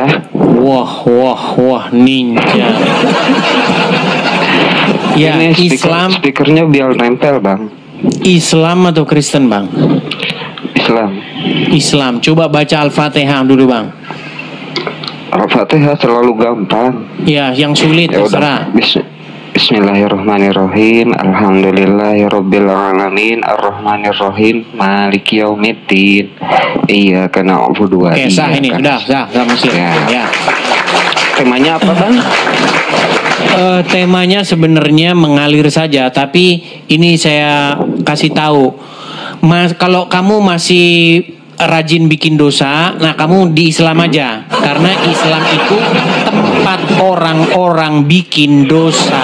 dah. Wah, ninja. Ya, Ini Islam. speakernya biar nempel, Bang. Islam atau Kristen, Bang? Islam. Coba baca Al-Fatihah dulu, Bang. Al-Fatihah terlalu gampang. Ya, yang sulit Ya terserah. udah. Bismillahirrahmanirrahim. Alhamdulillahirabbil alamin. Arrahmanirrahim. Maliki yaumiddin. Iyyaka na'budu wa Oke, sah ini. Sah Muslim. Ya. Temanya apa, Bang? Temanya sebenarnya mengalir saja, tapi ini saya kasih tahu. Kalau kamu masih rajin bikin dosa, nah kamu di Islam aja, karena Islam itu tempat orang-orang bikin dosa.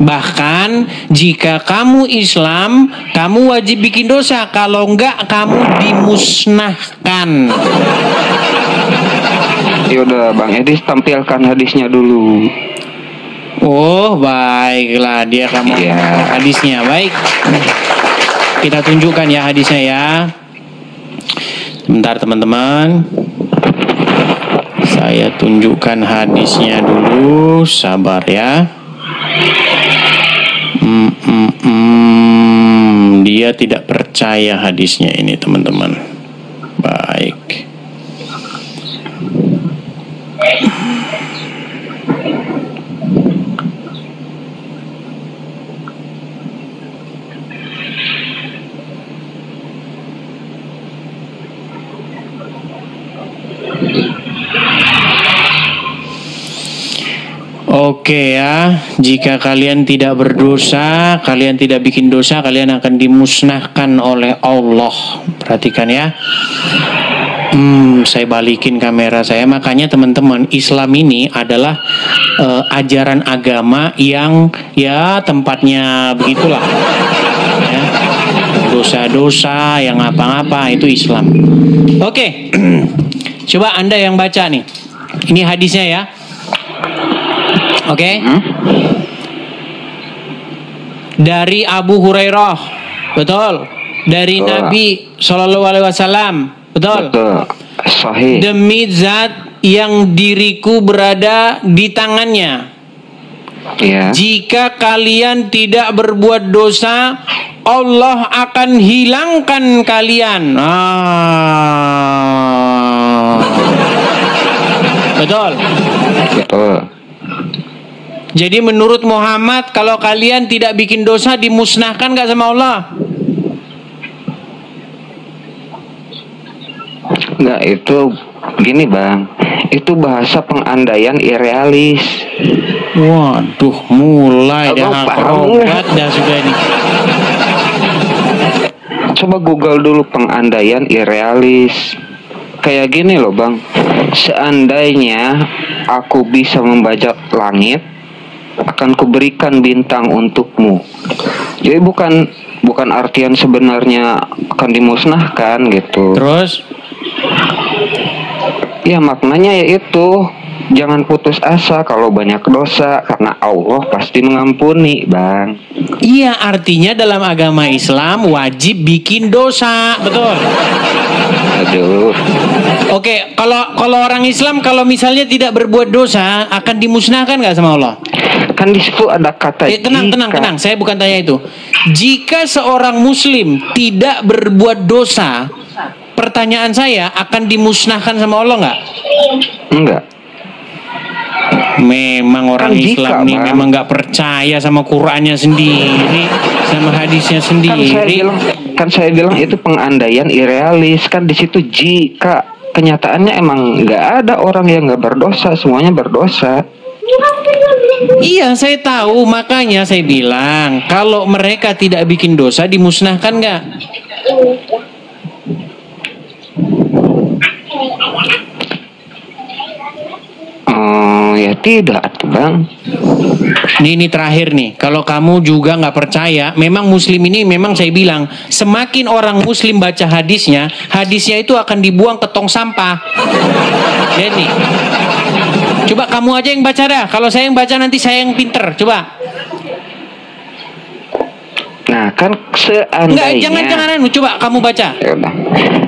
Bahkan jika kamu Islam, kamu wajib bikin dosa. Kalau enggak, kamu dimusnahkan. Yaudah, Bang Edi tampilkan hadisnya dulu. Oh, baiklah, dia kamu hadisnya. Baik. Kita tunjukkan ya hadisnya ya. Sebentar teman-teman. Saya tunjukkan hadisnya dulu. Sabar ya. Dia tidak percaya hadisnya ini teman-teman. Baik. Oke ya, jika kalian tidak berdosa, kalian tidak bikin dosa, kalian akan dimusnahkan oleh Allah. Perhatikan ya. Saya balikin kamera saya. Makanya teman-teman, Islam ini adalah ajaran agama yang ya tempatnya begitulah. Ya. Dosa-dosa yang apa-apa itu Islam. Oke. Coba Anda yang baca nih. Ini hadisnya ya. Oke. Dari Abu Hurairah, betul. Dari Nabi Shallallahu Alaihi Wasallam, betul. Sahih. Demi zat yang diriku berada di tangannya. Ya. Jika kalian tidak berbuat dosa, Allah akan hilangkan kalian. Betul. Betul. Jadi menurut Muhammad, kalau kalian tidak bikin dosa, dimusnahkan gak sama Allah? Enggak, itu gini Bang, itu bahasa pengandaian irrealis. Waduh, mulai dah akrobat dah sudah ini. Coba Google dulu pengandaian irrealis. Kayak gini loh Bang, seandainya aku bisa membajak langit, akan kuberikan bintang untukmu. Jadi bukan artian sebenarnya akan dimusnahkan gitu. Terus? Ya maknanya yaitu jangan putus asa kalau banyak dosa, karena Allah pasti mengampuni Bang. Iya, artinya dalam agama Islam wajib bikin dosa, betul? Aduh. Oke, kalau orang Islam kalau misalnya tidak berbuat dosa akan dimusnahkan nggak sama Allah? Kan di situ ada kata tenang, saya bukan tanya itu. Jika seorang muslim tidak berbuat dosa, pertanyaan saya, akan dimusnahkan sama Allah nggak? Enggak. Memang orang kan Islam nih Bang, memang nggak percaya sama Qur'annya sendiri, sama hadisnya sendiri. Kan saya bilang itu pengandaian irrealis. Kan di situ jika kenyataannya emang nggak ada orang yang nggak berdosa, semuanya berdosa. Iya, saya tahu, makanya saya bilang kalau mereka tidak bikin dosa dimusnahkan nggak? Ya tidak Bang. Ini terakhir nih, kalau kamu juga nggak percaya, memang muslim ini memang saya bilang semakin orang muslim baca hadisnya itu akan dibuang ke tong sampah. Jadi coba kamu aja yang baca dah, kalau saya yang baca nanti saya yang pinter. Coba Nah, kan Enggak, seandainya jangan coba kamu baca. Ya udah.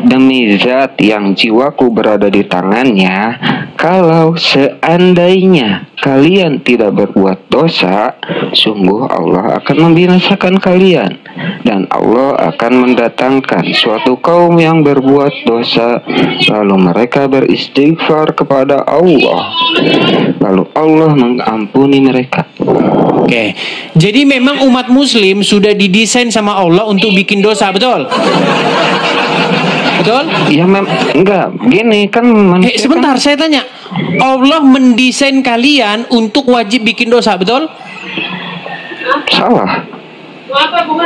Demi zat yang jiwaku berada di tangannya, kalau seandainya kalian tidak berbuat dosa, sungguh Allah akan membinasakan kalian, dan Allah akan mendatangkan suatu kaum yang berbuat dosa, lalu mereka beristighfar kepada Allah, lalu Allah mengampuni mereka. Oke. Jadi memang umat muslim sudah didesain sama Allah untuk bikin dosa, betul? Betul? Ya enggak, gini kan manusia Sebentar, saya tanya. Allah mendesain kalian untuk wajib bikin dosa, betul? salah.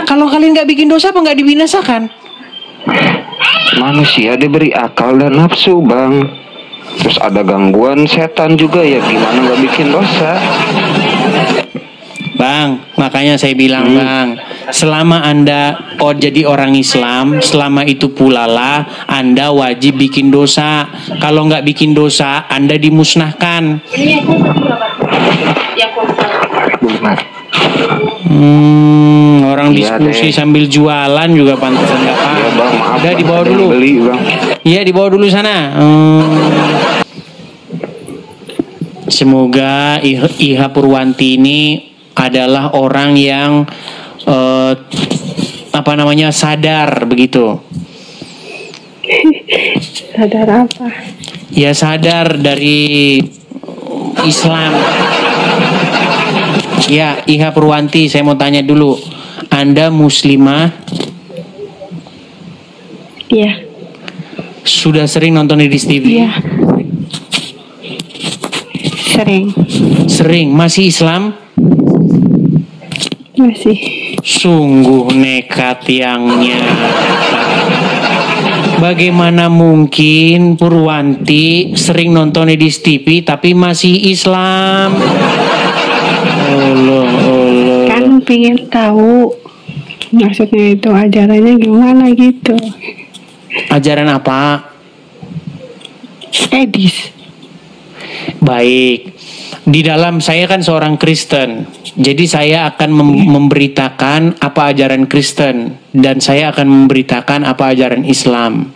Kalau kalian nggak bikin dosa, apa nggak dibinasakan? Manusia diberi akal dan nafsu, Bang. Terus ada gangguan setan juga, ya gimana nggak bikin dosa? Bang, makanya saya bilang Bang, selama Anda jadi orang Islam, selama itu pula lah Anda wajib bikin dosa. Kalau nggak bikin dosa, Anda dimusnahkan. Benar. Orang Iya diskusi deh. sambil jualan juga pantasan nggak paham. Ya Bang, maaf. Udah Bang, dibawa ada yang dulu. Beli, Bang. Iya, dibawa dulu sana. Semoga Iha Purwanti ini adalah orang yang sadar begitu. Sadar apa? Ya sadar dari Islam. Ya, Iha Purwanti, saya mau tanya dulu. Anda muslimah? Iya. Sudah sering nonton di TV? Iya. Sering. Sering. Masih Islam? Masih. Sungguh nekat yang nyata. Bagaimana mungkin Purwanti sering nonton di TV tapi masih Islam? Allah. Kan pengen tahu maksudnya itu ajarannya gimana gitu. Ajaran apa? Edis. Baik. Di dalam saya kan seorang Kristen. Jadi saya akan memberitakan apa ajaran Kristen dan saya akan memberitakan apa ajaran Islam.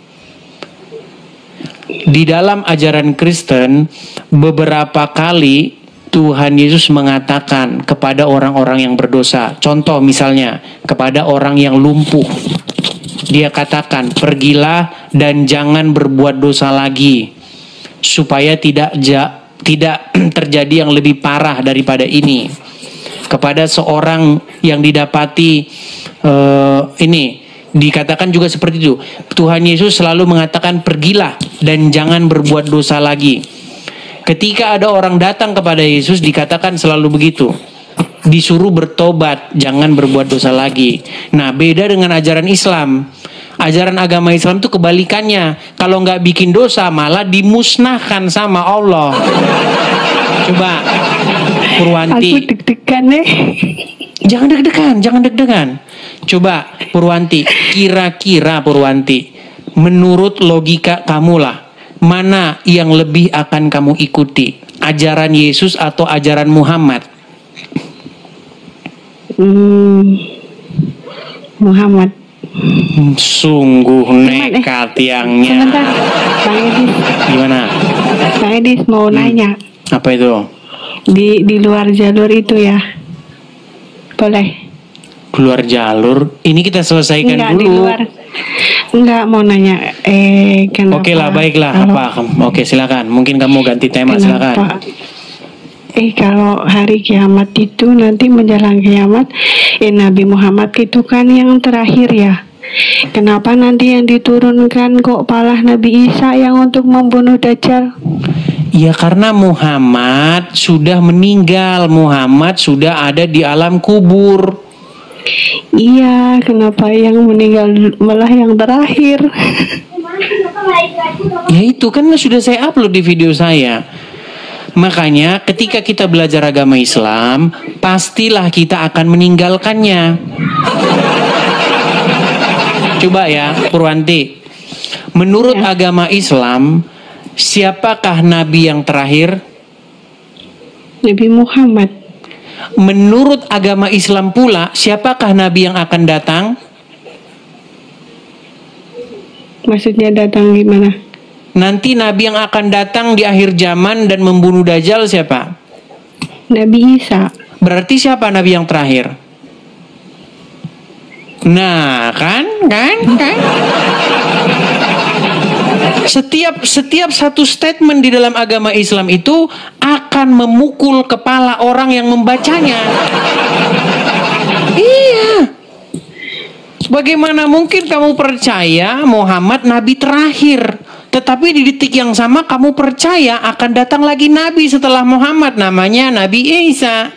Di dalam ajaran Kristen beberapa kali Tuhan Yesus mengatakan kepada orang-orang yang berdosa. Contoh misalnya kepada orang yang lumpuh. Dia katakan, "Pergilah dan jangan berbuat dosa lagi supaya tidak terjadi yang lebih parah daripada ini." Kepada seorang yang didapati ini dikatakan juga seperti itu. Tuhan Yesus selalu mengatakan pergilah dan jangan berbuat dosa lagi. Ketika ada orang datang kepada Yesus dikatakan selalu begitu. Disuruh bertobat, jangan berbuat dosa lagi. Nah, beda dengan ajaran Islam. Ajaran agama Islam itu kebalikannya. Kalau nggak bikin dosa malah dimusnahkan sama Allah. Coba Purwanti. Aku deg-degan nih. Jangan deg-degan. Coba Purwanti, kira-kira Purwanti, menurut logika kamu lah, mana yang lebih akan kamu ikuti? Ajaran Yesus atau ajaran Muhammad? Muhammad. Sungguh nekat yangnya. Sebentar, Bang Edis. Gimana? Bang Edis mau nanya. Apa itu? Di luar jalur itu ya. Boleh? Keluar jalur. Ini kita selesaikan Enggak, dulu. di luar. Enggak mau nanya. Kenapa? Oke lah, baiklah. Kalau- Apa? Oke, silakan. Mungkin kamu ganti tema, silakan. Kalau hari kiamat itu nanti menjelang kiamat, Nabi Muhammad itu kan yang terakhir ya. Kenapa nanti yang diturunkan kok malah Nabi Isa yang untuk membunuh Dajjal? Ya karena Muhammad sudah meninggal. Muhammad sudah ada di alam kubur. Iya, kenapa yang meninggal malah yang terakhir? Ya itu kan sudah saya upload di video saya. Makanya ketika kita belajar agama Islam, pastilah kita akan meninggalkannya. Coba ya Purwanti, menurut agama Islam, siapakah Nabi yang terakhir? Nabi Muhammad. menurut agama Islam pula, siapakah nabi yang akan datang? Maksudnya datang gimana? Nanti nabi yang akan datang di akhir zaman dan membunuh Dajjal siapa? Nabi Isa. Berarti siapa nabi yang terakhir? Nah, kan? Setiap satu statement di dalam agama Islam itu akan memukul kepala orang yang membacanya. Iya. Bagaimana mungkin kamu percaya Muhammad nabi terakhir, tetapi di detik yang sama kamu percaya akan datang lagi nabi setelah Muhammad, namanya Nabi Isa.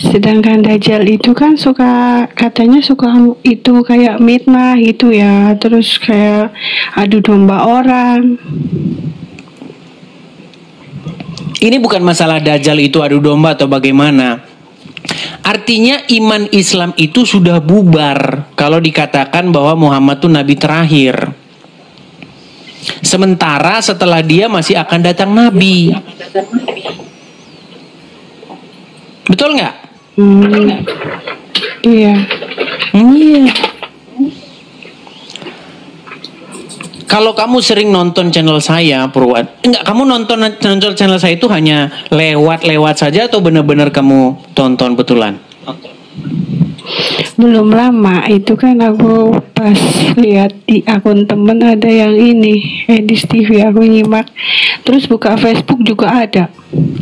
Sedangkan Dajjal itu kan katanya suka itu kayak mitnah gitu ya, terus kayak adu domba orang. Ini bukan masalah Dajjal itu adu domba atau bagaimana. Artinya iman Islam itu sudah bubar kalau dikatakan bahwa Muhammad itu nabi terakhir. Sementara setelah dia masih akan datang nabi. Betul nggak? Iya. Iya. Kalau kamu sering nonton channel saya, kamu nonton channel saya itu hanya lewat saja atau benar-benar kamu tonton betulan? Belum lama itu kan aku pas lihat di akun temen ada yang ini Edis TV, aku nyimak, terus buka Facebook juga ada.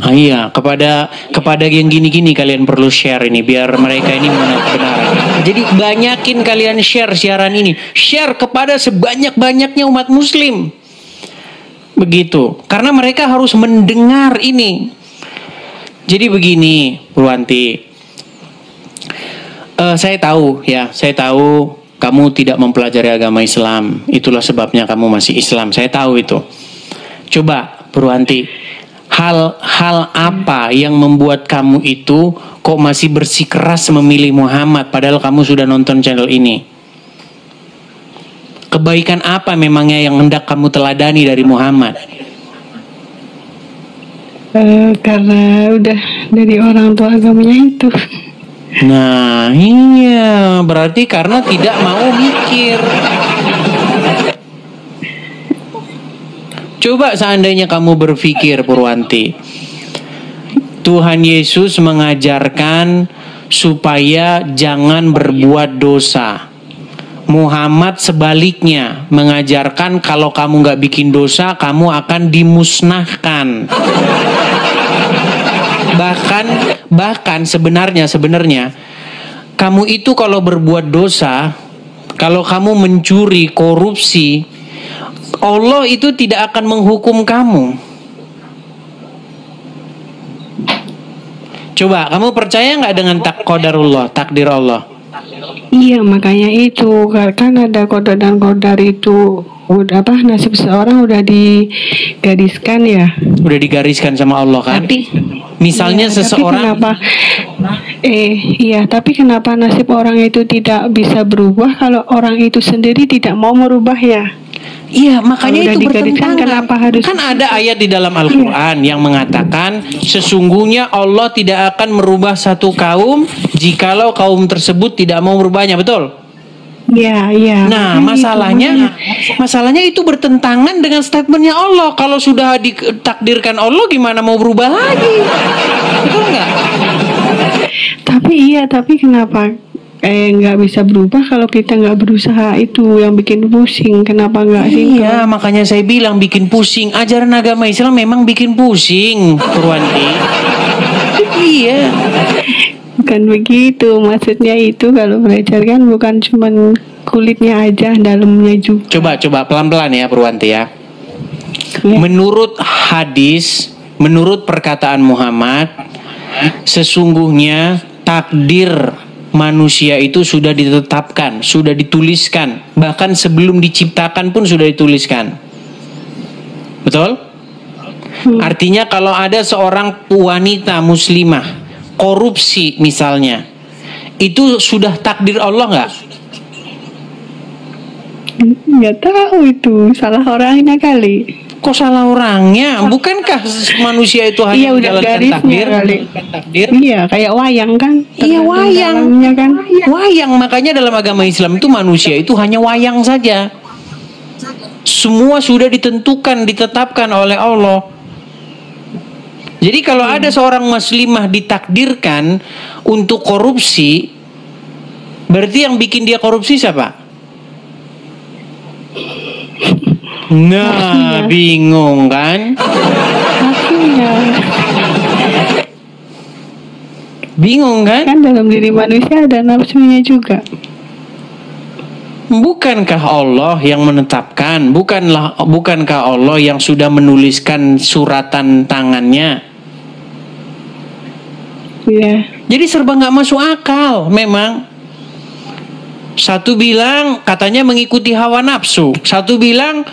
Iya, kepada yang gini-gini kalian perlu share ini biar mereka ini mengenal kebenaran. Jadi banyakin kalian share siaran ini, share kepada sebanyak-banyaknya umat muslim. Begitu, karena mereka harus mendengar ini. Jadi begini, Purwanti. Saya tahu kamu tidak mempelajari agama Islam. Itulah sebabnya kamu masih Islam. Saya tahu itu. Coba, Purwanti, hal apa yang membuat kamu itu kok masih bersikeras memilih Muhammad padahal kamu sudah nonton channel ini? Kebaikan apa memangnya yang hendak kamu teladani dari Muhammad? Karena udah dari orang tua agamanya itu. Nah, iya, berarti karena tidak mau mikir. Coba seandainya kamu berpikir, Purwanti, Tuhan Yesus mengajarkan supaya jangan berbuat dosa. Muhammad sebaliknya mengajarkan kalau kamu nggak bikin dosa, kamu akan dimusnahkan. Bahkan sebenarnya kamu itu kalau berbuat dosa, kalau kamu mencuri, korupsi, Allah itu tidak akan menghukum kamu. Coba kamu percaya nggak dengan takdir Allah? Iya, makanya itu kan ada qada dan qadar itu udah nasib seseorang udah digariskan ya. Udah digariskan sama Allah kan? Misalnya ya, seseorang tapi kenapa nasib orang itu tidak bisa berubah kalau orang itu sendiri tidak mau merubah ya? Iya, makanya itu bertentangan. Kan ada ayat di dalam Al-Quran yang mengatakan sesungguhnya Allah tidak akan merubah satu kaum jikalau kaum tersebut tidak mau merubahnya, betul? Iya. Nah, masalahnya itu bertentangan dengan statementnya Allah. Kalau sudah ditakdirkan Allah, gimana mau berubah lagi? Betul nggak? Tapi kenapa nggak bisa berubah kalau kita nggak berusaha? Itu yang bikin pusing. Kenapa nggak sih? Iya, makanya saya bilang bikin pusing. Ajaran agama Islam memang bikin pusing, Purwanti. Iya. Bukan begitu, maksudnya itu kalau belajar kan bukan cuman kulitnya aja, dalamnya juga. Coba pelan-pelan ya Purwanti ya. Menurut hadis, menurut perkataan Muhammad, sesungguhnya takdir manusia itu sudah ditetapkan, sudah dituliskan, bahkan sebelum diciptakan pun sudah dituliskan. Betul? Artinya kalau ada seorang wanita muslimah korupsi misalnya, itu sudah takdir Allah nggak? Nggak tahu, itu salah orangnya kali. Kok salah orangnya? Bukankah manusia itu hanya Iya, udah menjalankan garisnya kali. takdir? Iya, kayak wayang kan? Iya, wayang. Dalamnya kan? Wayang, makanya dalam agama Islam itu manusia itu hanya wayang saja. Semua sudah ditentukan, ditetapkan oleh Allah. Jadi kalau ada seorang muslimah ditakdirkan untuk korupsi, berarti yang bikin dia korupsi siapa? Nah, bingung kan? Nafsunya. Bingung kan? Kan dalam diri manusia ada nafsunya juga. Bukankah Allah yang menetapkan? Bukankah Allah yang sudah menuliskan suratan tangannya? Iya. Jadi serba nggak masuk akal memang. Satu bilang katanya mengikuti hawa nafsu, satu bilang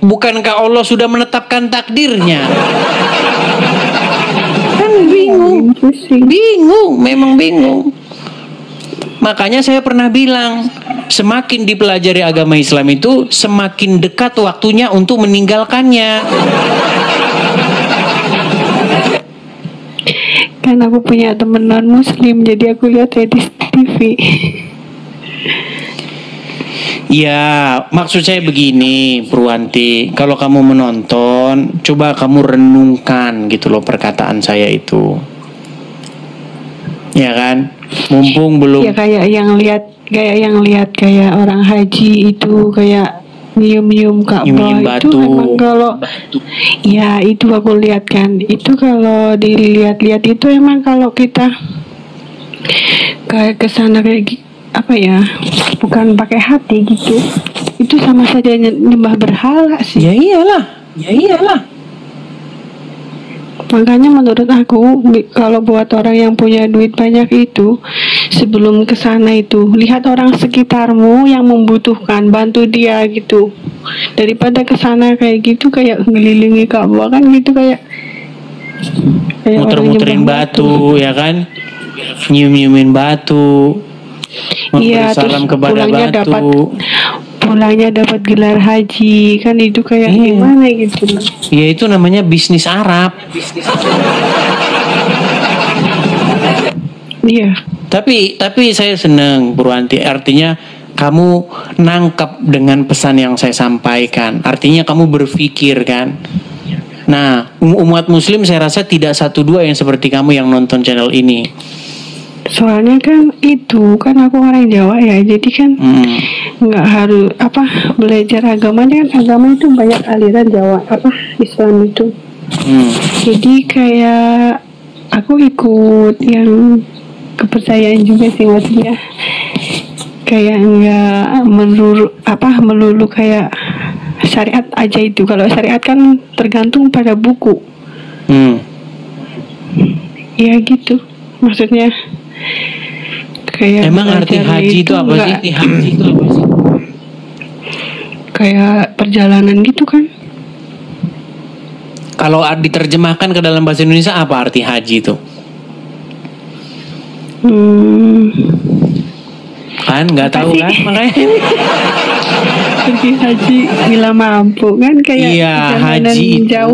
bukankah Allah sudah menetapkan takdirnya? Kan bingung, memang bingung. Makanya saya pernah bilang, semakin dipelajari agama Islam itu semakin dekat waktunya untuk meninggalkannya. Kan aku punya temen non muslim, jadi aku lihat ya di TV. Ya, maksud saya begini, Purwanti. Kalau kamu menonton, coba kamu renungkan gitu loh perkataan saya itu. Ya kan? Mumpung belum. Ya kayak yang lihat kayak orang haji itu kayak nyium-nyium Ka'bah itu batu. memang kalau ya itu aku lihat kan. Itu kalau dilihat-lihat itu emang kalau kita kayak kesana kayak apa ya, bukan pakai hati gitu, itu sama saja nyembah berhala sih. Ya iyalah. Makanya menurut aku kalau buat orang yang punya duit banyak itu, sebelum kesana itu lihat orang sekitarmu yang membutuhkan, bantu dia gitu, daripada kesana kayak gitu kayak ngelilingi Ka'bah kan gitu, kayak muter-muterin batu ya kan, nyium-nyiumin batu. Iya, terus pulangnya dapat gelar haji kan, itu kayak gimana gitu. Ya itu namanya bisnis Arab. Iya. Tapi saya senang, Purwanti, artinya kamu nangkep dengan pesan yang saya sampaikan. Artinya kamu berpikir kan. Nah, umat muslim saya rasa tidak satu dua yang seperti kamu yang nonton channel ini. Soalnya kan itu kan aku orang Jawa ya, jadi kan nggak harus belajar agamanya kan, agama itu banyak aliran Jawa Islam itu. Jadi kayak aku ikut yang kepercayaan juga sih, maksudnya kayak nggak melulu kayak syariat aja itu. Kalau syariat kan tergantung pada buku. Ya gitu maksudnya. Kayak emang arti haji itu apa sih? Kayak perjalanan gitu kan. Kalau diterjemahkan ke dalam bahasa Indonesia apa arti haji itu? Kan nggak tahu kan, makanya. Pergi haji bila mampu kan, kayak iya,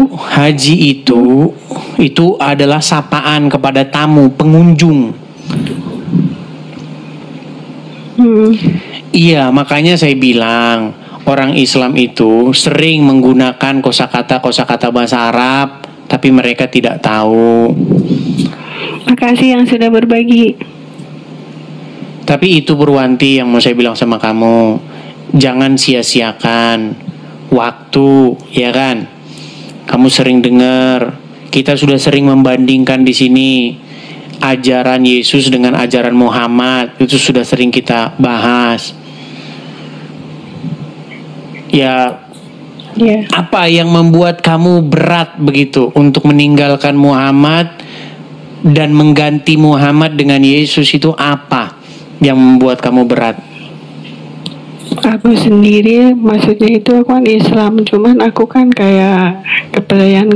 haji itu adalah sapaan kepada tamu, pengunjung. Iya, makanya saya bilang orang Islam itu sering menggunakan kosakata bahasa Arab, tapi mereka tidak tahu. Makasih yang sudah berbagi. Tapi itu, Purwanti, yang mau saya bilang sama kamu, jangan sia-siakan waktu, ya kan? Kamu sering dengar, kita sudah sering membandingkan di sini ajaran Yesus dengan ajaran Muhammad, itu sudah sering kita bahas. Ya, apa yang membuat kamu berat begitu untuk meninggalkan Muhammad dan mengganti Muhammad dengan Yesus? Itu apa yang membuat kamu berat? Aku sendiri, maksudnya itu aku kan Islam, cuman aku kan kayak kepercayaan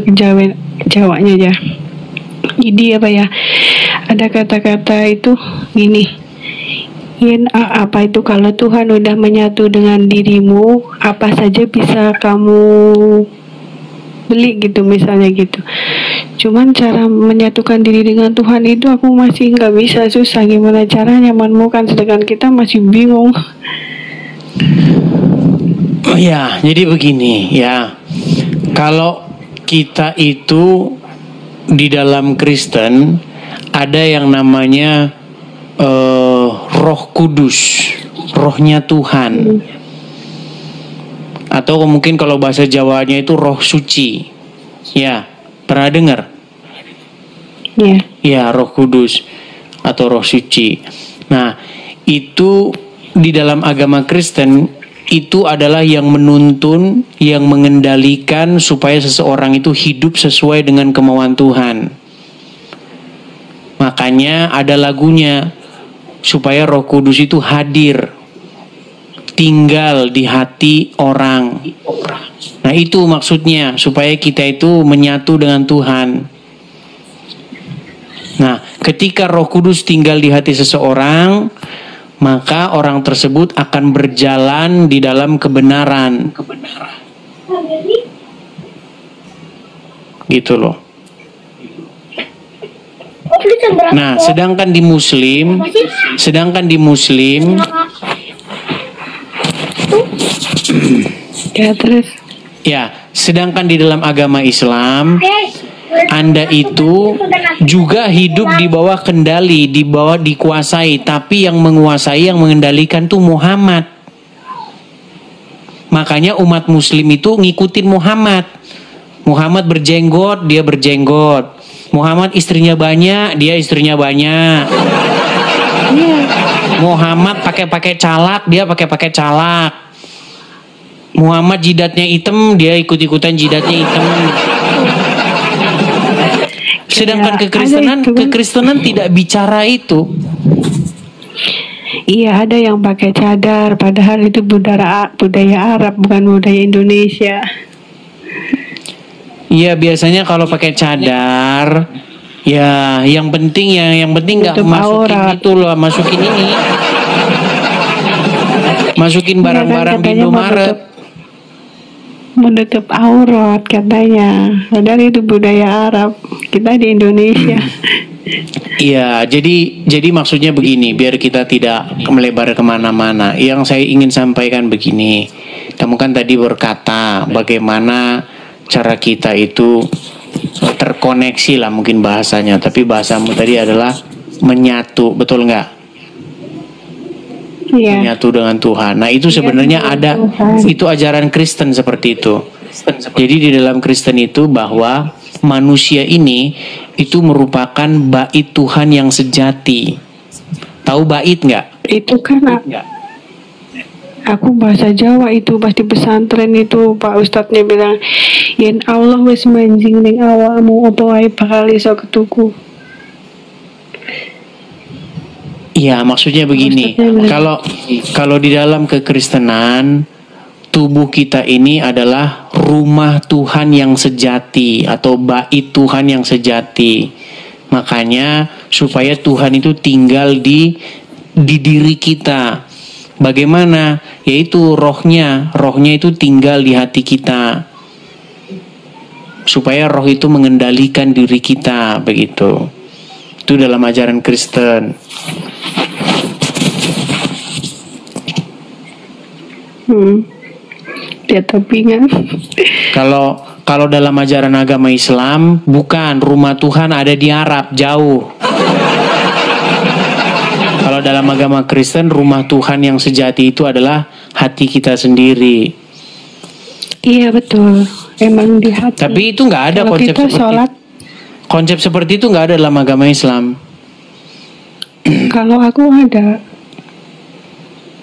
Jawanya aja. Jadi ada kata-kata itu gini, apa itu, kalau Tuhan udah menyatu dengan dirimu, apa saja bisa kamu beli gitu misalnya gitu. Cuman cara menyatukan diri dengan Tuhan itu aku masih nggak bisa, susah gimana caranya menemukan, sedangkan kita masih bingung. Oh ya, jadi begini ya. Kalau kita itu di dalam Kristen ada yang namanya Roh Kudus, rohnya Tuhan. Atau mungkin kalau bahasa Jawanya itu roh suci. Ya, pernah dengar? Iya. Ya, roh kudus atau roh suci. Nah, itu di dalam agama Kristen itu adalah yang menuntun, yang mengendalikan supaya seseorang itu hidup sesuai dengan kemauan Tuhan. Makanya ada lagunya supaya Roh Kudus itu hadir, tinggal di hati orang. Nah, itu maksudnya supaya kita itu menyatu dengan Tuhan. Nah, ketika Roh Kudus tinggal di hati seseorang, maka orang tersebut akan berjalan di dalam kebenaran. Gitu loh. Nah, sedangkan di Muslim Ya terus. ya, sedangkan di dalam agama Islam Anda itu juga hidup di bawah kendali, di bawah dikuasai, tapi yang menguasai, yang mengendalikan tuh Muhammad. Makanya umat Muslim itu ngikutin Muhammad. Muhammad berjenggot, dia berjenggot. Muhammad istrinya banyak, dia istrinya banyak. Muhammad pakai calak, dia pakai calak. Muhammad jidatnya hitam, dia ikut-ikutan jidatnya hitam. Sedangkan kekristenan tidak bicara itu. Iya, ada yang pakai cadar, padahal itu budaya Arab, bukan budaya Indonesia. Iya, biasanya kalau pakai cadar, ya yang penting nggak masukin aurat. itu loh, masukin ini, masukin barang-barang di Indomaret. Menutup aurat katanya, padahal itu budaya Arab, kita di Indonesia. Iya, jadi maksudnya begini, biar kita tidak melebar kemana-mana. Yang saya ingin sampaikan begini, kamu kan tadi berkata bagaimana cara kita itu terkoneksi lah mungkin bahasanya, tapi bahasamu tadi adalah menyatu, betul nggak? Iya. Menyatu dengan Tuhan. Nah itu sebenarnya ada, itu ajaran Kristen seperti itu. Jadi di dalam Kristen itu bahwa manusia ini itu merupakan bait Tuhan yang sejati. Tahu bait nggak? Itu kan aku bahasa Jawa itu pasti pesantren itu Pak Ustadznya bilang yen Allah wis manjing ning awakmu apa wae bakal iso ketuku. Iya, maksudnya begini. Kalau di dalam kekristenan, tubuh kita ini adalah rumah Tuhan yang sejati atau bait Tuhan yang sejati. Makanya supaya Tuhan itu tinggal di diri kita. Bagaimana? Yaitu rohnya itu tinggal di hati kita. Supaya roh itu mengendalikan diri kita, begitu. Itu dalam ajaran Kristen. Dia topingan. Kalau dalam ajaran agama Islam, bukan, rumah Tuhan ada di Arab, jauh. Kalau dalam agama Kristen, rumah Tuhan yang sejati itu adalah hati kita sendiri. Iya betul, emang di hati. Tapi itu nggak ada kalau konsep kita seperti sholat, konsep seperti itu nggak ada dalam agama Islam. Kalau aku ada.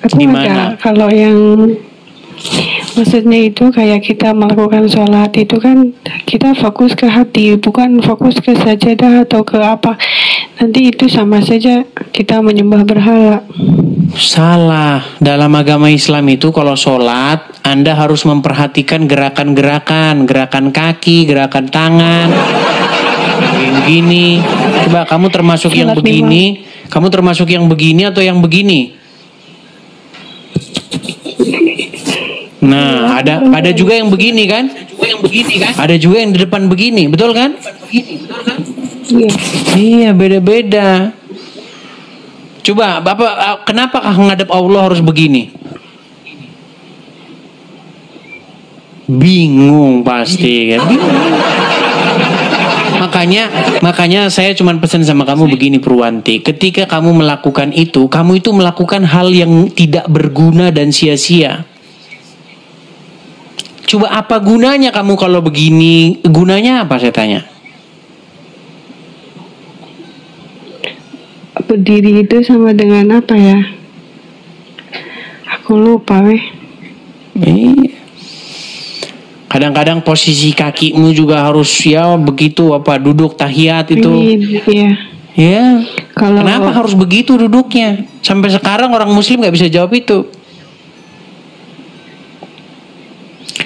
Di mana? Kalau yang maksudnya itu kayak kita melakukan sholat itu kan kita fokus ke hati, bukan fokus ke sajadah atau ke apa. Nanti itu sama saja kita menyembah berhala. Salah. Dalam agama Islam itu kalau sholat, Anda harus memperhatikan gerakan-gerakan, gerakan kaki, gerakan tangan. Begini. Coba kamu termasuk yang begini, kamu termasuk yang begini atau yang begini? Nah, ada juga yang begini kan? Ada juga yang di depan begini, betul kan? Iya. Iya, beda-beda. Coba Bapak, kenapa ngadep Allah harus begini? Bingung pasti kan? Makanya saya cuma pesan sama kamu begini Purwanti, ketika kamu melakukan itu, kamu itu melakukan hal yang tidak berguna dan sia-sia. Coba apa gunanya kamu kalau begini? Gunanya apa saya tanya? Berdiri itu sama dengan apa ya? Aku lupa weh. Kadang-kadang posisi kakimu juga harus ya begitu apa duduk tahiyat itu. Iya. Ya. Kalau Kenapa harus begitu duduknya? Sampai sekarang orang Muslim nggak bisa jawab itu.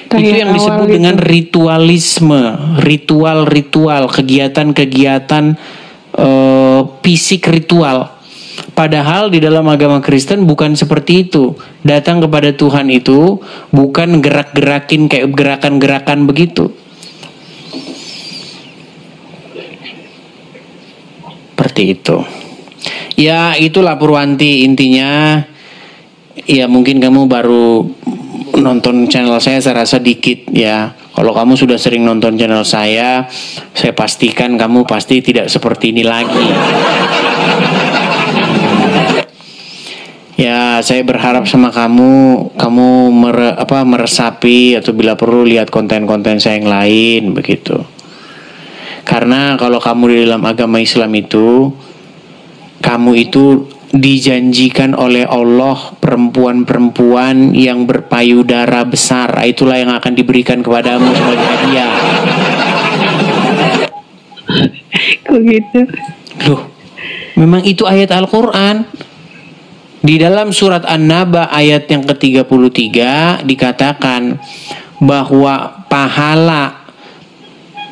Itu yang disebut dengan ritualisme, ritual-ritual, kegiatan-kegiatan fisik ritual. Padahal di dalam agama Kristen bukan seperti itu. Datang kepada Tuhan itu bukan gerak-gerakin kayak gerakan-gerakan begitu. Seperti itu. Ya itulah Purwanti intinya. Ya mungkin kamu baru nonton channel saya rasa dikit ya. Kalau kamu sudah sering nonton channel saya pastikan kamu pasti tidak seperti ini lagi. Ya, saya berharap sama kamu meresapi atau bila perlu lihat konten-konten saya yang lain begitu. Karena kalau kamu di dalam agama Islam itu, kamu itu dijanjikan oleh Allah perempuan-perempuan yang berpayudara besar. Itulah yang akan diberikan kepadamu sebagai hadiah. kok gitu? Loh, memang itu ayat Al-Quran. Di dalam surat An-Naba ayat yang ke-33 dikatakan bahwa pahala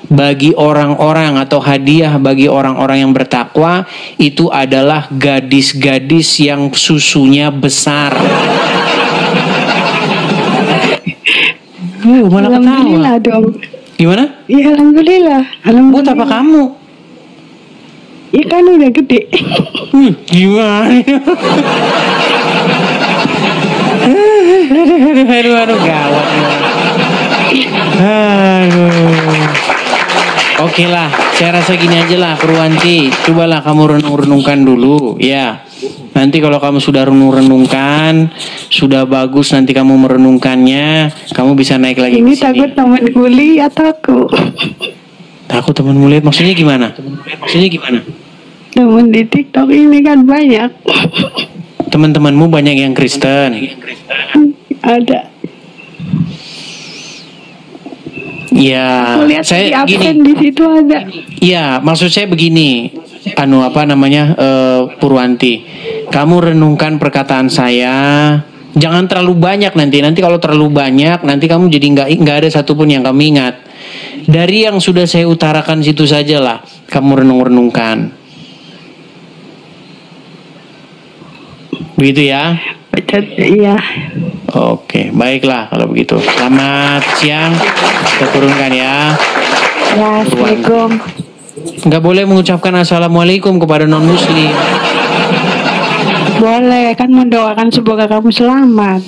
bagi orang-orang atau hadiah bagi orang-orang yang bertakwa itu adalah gadis-gadis yang susunya besar. Malah Alhamdulillah ketawa. dong. Gimana? Ya alhamdulillah. Buat apa kamu? Ya kan udah gede. Gimana? Aduh, gawat. Oke lah, saya rasa gini aja lah Purwanti. Cobalah kamu renung-renungkan dulu, ya. Nanti kalau kamu sudah renung-renungkan, sudah bagus nanti kamu merenungkannya, kamu bisa naik lagi Ini ke sini. takut temanku lihat aku. Takut temanmu lihat, maksudnya gimana? Teman di TikTok ini kan banyak. Teman-temanmu banyak yang Kristen. Ada. Ya, Aku lihat di saya absen gini. di situ ada. Ya, maksud saya begini. Purwanti. Kamu renungkan perkataan saya. Jangan terlalu banyak nanti. Nanti kalau terlalu banyak, nanti kamu jadi nggak ada satupun yang kamu ingat. Dari yang sudah saya utarakan situ sajalah. Kamu renung-renungkan. Begitu ya? Iya. Oke, baiklah kalau begitu. Selamat siang. Kita turunkan ya. Ya, Assalamualaikum. Nggak boleh mengucapkan assalamualaikum kepada non muslim. Boleh, kan mendoakan semoga kamu selamat.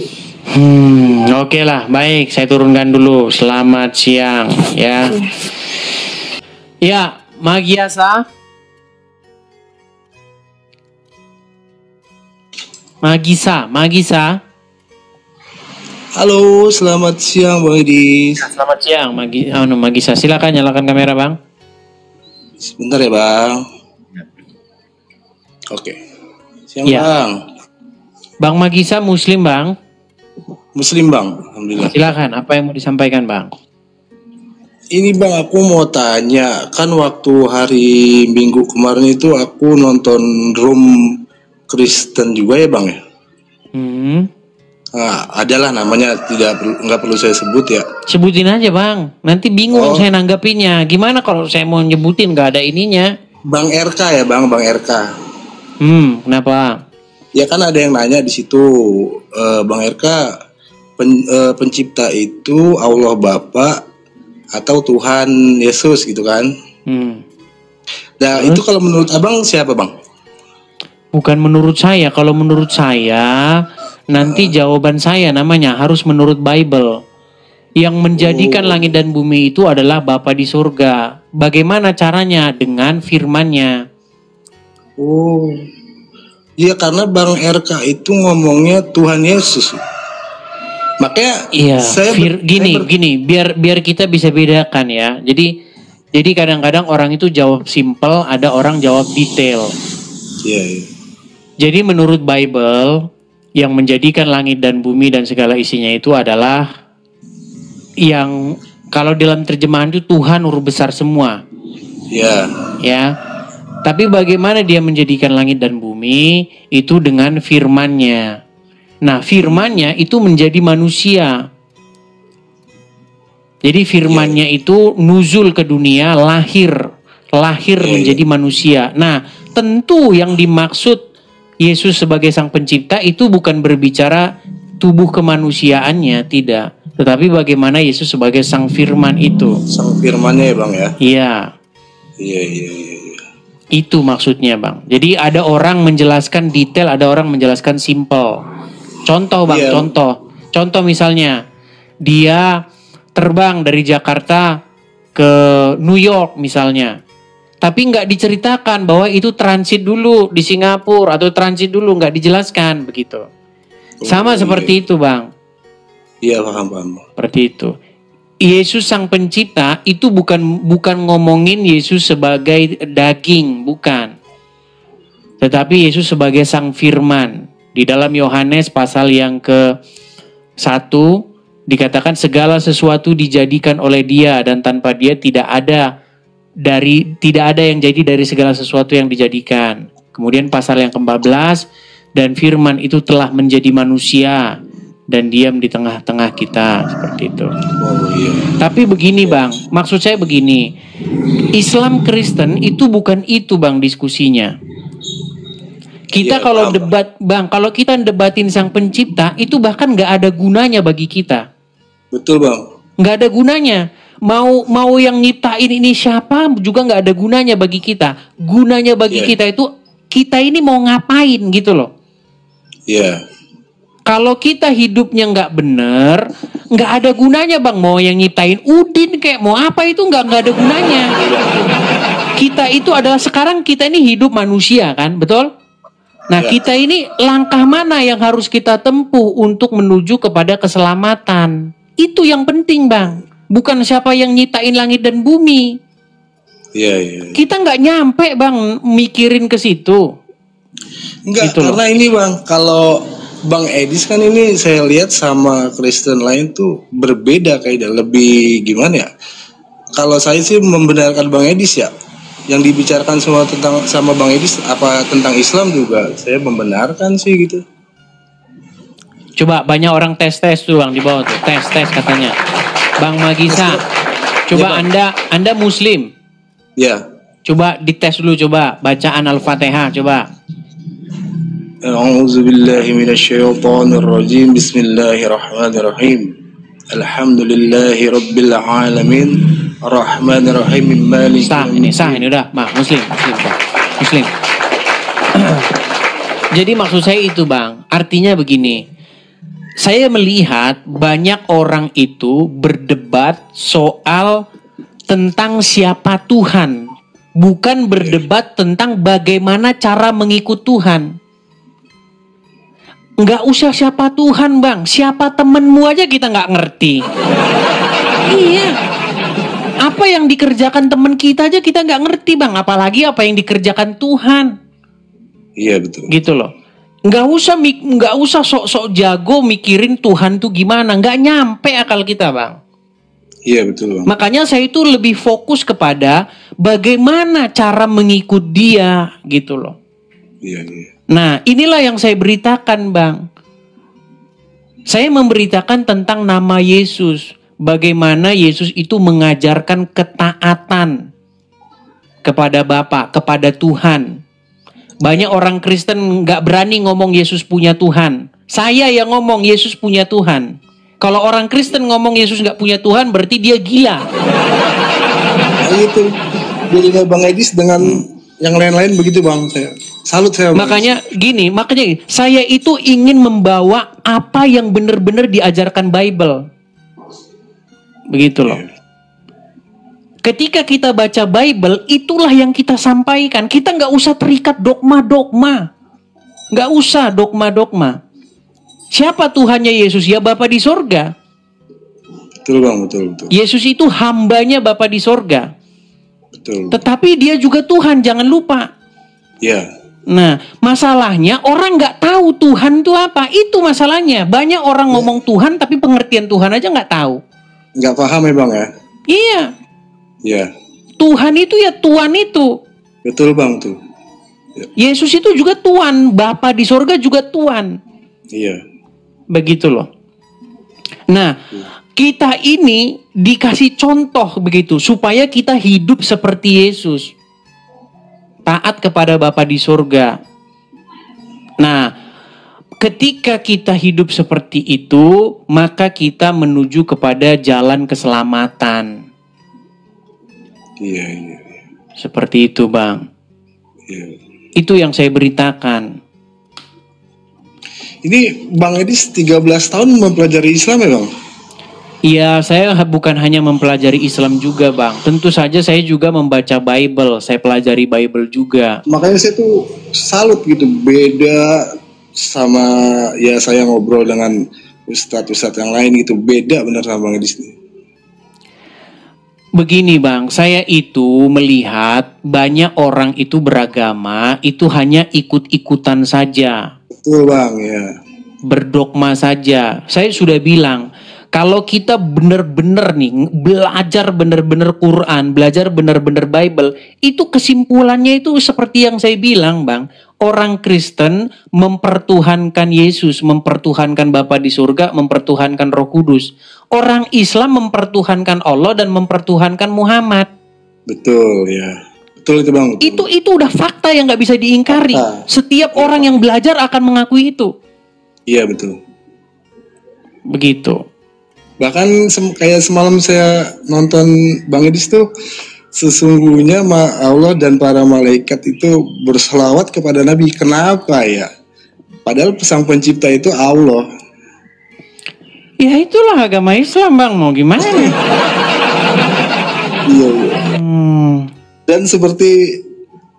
Oke lah, baik. Saya turunkan dulu. Selamat siang ya. Ya, Magiasa. Magisa. Halo, selamat siang Bang Edis. Selamat siang, Magisa. Silakan nyalakan kamera, Bang. Sebentar ya Bang. Oke. Siang Ya. Bang. Bang Magisa Muslim, Bang. Muslim Bang, alhamdulillah. Silakan, apa yang mau disampaikan, Bang? Ini Bang, aku mau tanya, kan waktu hari Minggu kemarin itu aku nonton room Kristen juga ya Bang ya. Nah, adalah namanya nggak perlu saya sebut ya. Sebutin aja, Bang. Nanti bingung saya nanggapinnya. Gimana kalau saya mau nyebutin nggak ada ininya? Bang RK ya Bang, Bang RK. Kenapa? Ya kan ada yang nanya di situ, Bang RK, pencipta itu Allah Bapa, atau Tuhan Yesus gitu kan. Nah, itu kalau menurut abang siapa bang? Bukan menurut saya. Kalau menurut saya, nanti jawaban saya namanya harus menurut Bible. Yang menjadikan langit dan bumi itu adalah Bapa di surga. Bagaimana caranya? Dengan firman-Nya. Oh, iya karena Bang RK itu ngomongnya Tuhan Yesus. Makanya Iya, saya gini, biar kita bisa bedakan ya. Jadi kadang-kadang orang itu jawab simple, ada orang jawab detail. Iya. Jadi menurut Bible, yang menjadikan langit dan bumi dan segala isinya itu adalah yang kalau dalam terjemahan itu Tuhan huruf besar semua. Iya. Ya. Tapi bagaimana dia menjadikan langit dan bumi itu dengan firman-Nya. Nah, firman-Nya itu menjadi manusia. Jadi firman-Nya itu nuzul ke dunia, lahir menjadi manusia. Nah, tentu yang dimaksud Yesus sebagai sang pencipta itu bukan berbicara tubuh kemanusiaannya, tidak. Tetapi bagaimana Yesus sebagai sang firman itu. Sang firman-Nya ya Bang ya? Iya. Iya. Itu maksudnya Bang. Jadi ada orang menjelaskan detail, ada orang menjelaskan simple. Contoh Bang, contoh misalnya dia terbang dari Jakarta ke New York misalnya. Tapi nggak diceritakan bahwa itu transit dulu di Singapura atau transit dulu, nggak dijelaskan begitu. Sama seperti itu Bang. Iya paham. Seperti itu. Yesus sang pencipta itu bukan ngomongin Yesus sebagai daging, bukan. Tetapi Yesus sebagai sang firman. Di dalam Yohanes pasal yang ke-1 dikatakan segala sesuatu dijadikan oleh Dia dan tanpa Dia tidak ada yang jadi dari segala sesuatu yang dijadikan. Kemudian pasal yang ke-14 dan firman itu telah menjadi manusia dan diam di tengah-tengah kita, seperti itu. Tapi begini Bang, maksud saya begini, Islam Kristen itu bukan itu Bang diskusinya. Kita kalau debat Bang, kalau kita debatin sang pencipta itu bahkan nggak ada gunanya bagi kita. Betul Bang. Nggak ada gunanya. Mau yang nyiptain ini siapa juga nggak ada gunanya bagi kita. Gunanya bagi kita itu kita ini mau ngapain gitu loh. Iya. Kalau kita hidupnya nggak bener, nggak ada gunanya Bang. Mau yang nyiptain Udin kayak mau apa itu nggak ada gunanya. Kita itu adalah sekarang kita ini hidup manusia kan, betul? Nah kita ini langkah mana yang harus kita tempuh untuk menuju kepada keselamatan? Itu yang penting Bang. Bukan siapa yang nyiptain langit dan bumi. Iya. Kita nggak nyampe Bang mikirin ke situ. Enggak, gitu karena ini Bang, kalau Bang Edis kan ini saya lihat sama Kristen lain tuh berbeda kayaknya, lebih gimana ya? Kalau saya sih membenarkan Bang Edis ya. Yang dibicarakan semua tentang sama Bang Edis apa tentang Islam juga saya membenarkan sih gitu. Coba banyak orang tes tuh Bang di bawah tuh, tes katanya. Bang Magisa, coba ya, Anda Muslim. Ya. Coba dites dulu coba bacaan Al-Fatihah coba. A'udzubillahi minasyaitonirrajim. Bismillahirrahmanirrahim. Alhamdulillahi rabbil alamin. Arrahmanirrahim. Maliki. Sah ini udah, Muslim. Jadi maksud saya itu Bang, artinya begini. Saya melihat banyak orang itu berdebat soal tentang siapa Tuhan, bukan berdebat tentang bagaimana cara mengikut Tuhan. Nggak usah siapa Tuhan Bang, siapa temenmu aja kita nggak ngerti. Iya, apa yang dikerjakan temen kita aja kita nggak ngerti Bang, apalagi apa yang dikerjakan Tuhan. Iya betul. Gitu loh. Nggak usah sok-sok jago mikirin Tuhan tuh gimana, nggak nyampe akal kita Bang. Iya betul Bang. Makanya saya itu lebih fokus kepada bagaimana cara mengikut Dia gitu loh. Iya. Nah inilah yang saya beritakan Bang. Saya memberitakan tentang nama Yesus, bagaimana Yesus itu mengajarkan ketaatan kepada Bapa, kepada Tuhan. Banyak orang Kristen nggak berani ngomong Yesus punya Tuhan. Saya yang ngomong Yesus punya Tuhan. Kalau orang Kristen ngomong Yesus nggak punya Tuhan, berarti dia gila. Nah, itu bedanya Bang Edis dengan yang lain-lain begitu Bang. Salut saya. Makanya gini, saya itu ingin membawa apa yang benar-benar diajarkan Bible. Begitu loh. Ketika kita baca Bible, itulah yang kita sampaikan. Kita nggak usah terikat dogma-dogma. Nggak usah dogma-dogma. Siapa Tuhannya Yesus? Ya Bapa di sorga. Betul Bang, betul. Yesus itu hambanya Bapa di sorga. Betul. Tetapi dia juga Tuhan, jangan lupa. Ya. Nah, masalahnya orang nggak tahu Tuhan itu apa. Itu masalahnya. Banyak orang ngomong Tuhan, tapi pengertian Tuhan aja nggak tahu. Nggak paham ya Bang ya? Iya. Ya. Tuhan itu ya Tuhan itu. Betul Bang tuh. Ya. Yesus itu juga Tuhan, Bapa di sorga juga Tuhan. Iya. Begitu loh. Nah, kita ini dikasih contoh begitu supaya kita hidup seperti Yesus. Taat kepada Bapa di sorga. Nah, ketika kita hidup seperti itu, maka kita menuju kepada jalan keselamatan. Iya. Seperti itu Bang. Iya. Itu yang saya beritakan. Ini Bang Edis 13 tahun mempelajari Islam ya Bang? Iya, saya bukan hanya mempelajari Islam juga Bang. Tentu saja saya juga membaca Bible. Saya pelajari Bible juga. Makanya saya tuh salut gitu. Beda sama ya saya ngobrol dengan ustadz-ustadz yang lain gitu. Beda benar sama Bang Edis nih. Begini Bang, saya itu melihat banyak orang itu beragama, itu hanya ikut-ikutan saja. Betul Bang, ya. Berdogma saja. Saya sudah bilang, kalau kita benar-benar nih, belajar benar-benar Quran, belajar benar-benar Bible, itu kesimpulannya itu seperti yang saya bilang Bang. Orang Kristen mempertuhankan Yesus, mempertuhankan Bapa di surga, mempertuhankan Roh Kudus. Orang Islam mempertuhankan Allah dan mempertuhankan Muhammad. Betul ya. Betul itu Bang. Betul. Itu udah fakta yang nggak bisa diingkari. Fakta. Setiap orang yang belajar akan mengakui itu. Iya betul. Begitu. Bahkan kayak semalam saya nonton Bang Edis tuh, sesungguhnya Allah dan para malaikat itu berselawat kepada Nabi. Kenapa ya? Padahal sang pencipta itu Allah. Ya itulah agama Islam Bang, mau gimana? Iya. Dan seperti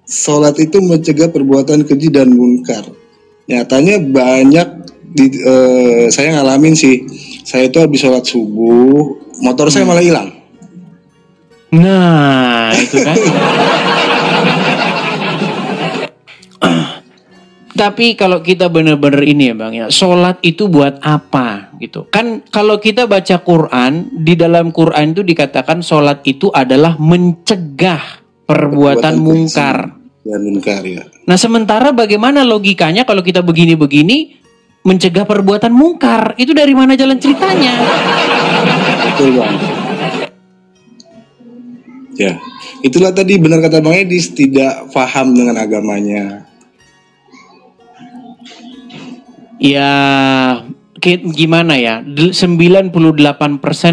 sholat itu mencegah perbuatan keji dan munkar. Nyatanya banyak saya ngalamin sih. Saya itu habis sholat subuh, motor saya malah hilang. Nah, itu kan. Tapi kalau kita benar-benar ini ya Bang ya, sholat itu buat apa gitu. Kan kalau kita baca Quran, di dalam Quran itu dikatakan sholat itu adalah mencegah perbuatan mungkar. Ya, munkar ya. Nah sementara bagaimana logikanya kalau kita begini-begini, mencegah perbuatan mungkar, itu dari mana jalan ceritanya? Betul Bang. Ya, itulah tadi benar kata Bang Edis, tidak paham dengan agamanya. Ya, gimana ya? 98%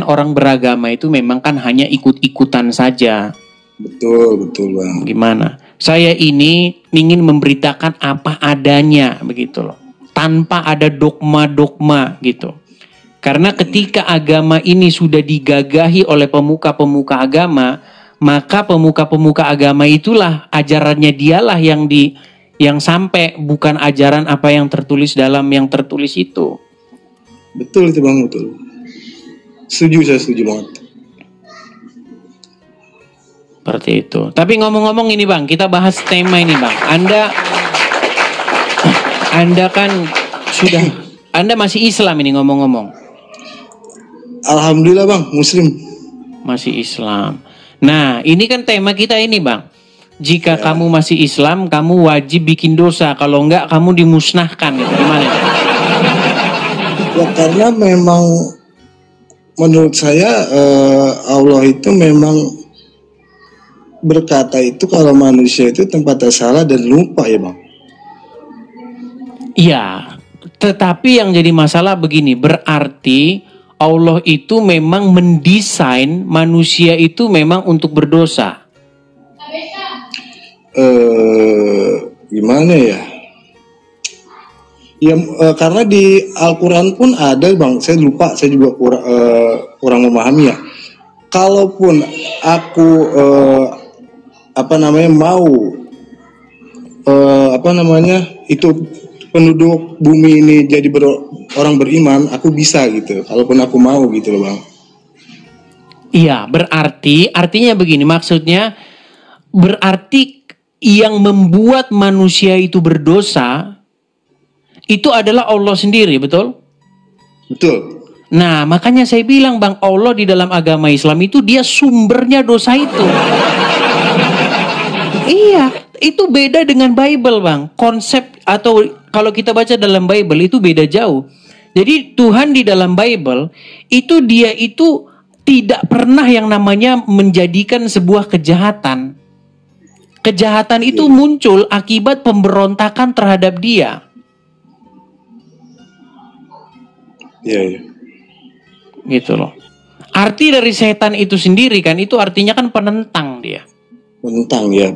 orang beragama itu memang kan hanya ikut-ikutan saja. Betul Bang. Gimana? Saya ini ingin memberitakan apa adanya begitu loh. Tanpa ada dogma-dogma gitu. Karena ketika agama ini sudah digagahi oleh pemuka-pemuka agama, maka pemuka-pemuka agama itulah ajarannya dialah yang sampai, bukan ajaran apa yang tertulis dalam yang tertulis itu. Betul itu Bang, betul. Saya setuju banget. Seperti itu. Tapi ngomong-ngomong ini Bang, kita bahas tema ini Bang. Anda kan Anda masih Islam ini ngomong-ngomong. Alhamdulillah Bang, Muslim. Masih Islam. Nah, ini kan tema kita ini Bang. Jika kamu masih Islam, kamu wajib bikin dosa. Kalau enggak, kamu dimusnahkan. Gitu. Gimana? Ya karena memang menurut saya Allah itu memang berkata itu kalau manusia itu tempatnya salah dan lupa ya Bang. Iya, tetapi yang jadi masalah begini, berarti Allah itu memang mendesain manusia itu memang untuk berdosa? Gimana ya? Ya karena di Al-Quran pun ada bang, saya lupa, saya juga kurang memahami ya. Kalaupun aku mau itu penduduk bumi ini jadi orang beriman, aku bisa gitu. Kalaupun aku mau gitu loh bang. Iya, artinya begini, maksudnya berarti yang membuat manusia itu berdosa itu adalah Allah sendiri, betul? Betul. Nah, makanya saya bilang bang, Allah di dalam agama Islam itu dia sumbernya dosa itu. Iya, itu beda dengan Bible bang. Konsep atau kalau kita baca dalam Bible itu beda jauh. Jadi Tuhan di dalam Bible itu dia itu tidak pernah yang namanya menjadikan sebuah kejahatan. Kejahatan itu muncul akibat pemberontakan terhadap dia. Iya. Gitu loh. Arti dari setan itu sendiri kan, itu artinya kan penentang dia. Penentang ya.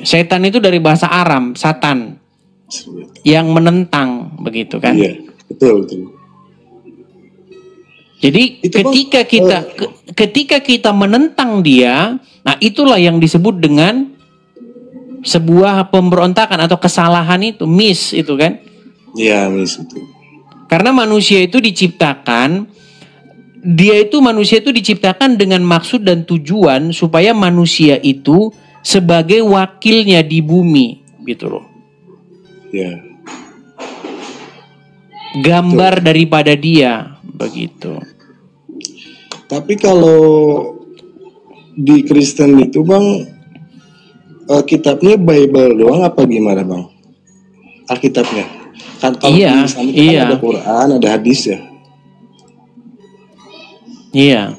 Setan itu dari bahasa Aram, Satan. Yang menentang, begitu kan? Iya, betul. Jadi itu ketika kita menentang dia, nah itulah yang disebut dengan sebuah pemberontakan atau kesalahan itu, miss itu kan? Iya, miss itu. Karena manusia itu diciptakan dengan maksud dan tujuan supaya manusia itu sebagai wakilnya di bumi, gitu loh. Ya. Gambar betul daripada dia, begitu. Tapi kalau di Kristen itu bang, kitabnya Bible doang apa gimana bang? Alkitabnya? Kan kalau di Islam itu kan ada Quran, ada hadis ya. Iya.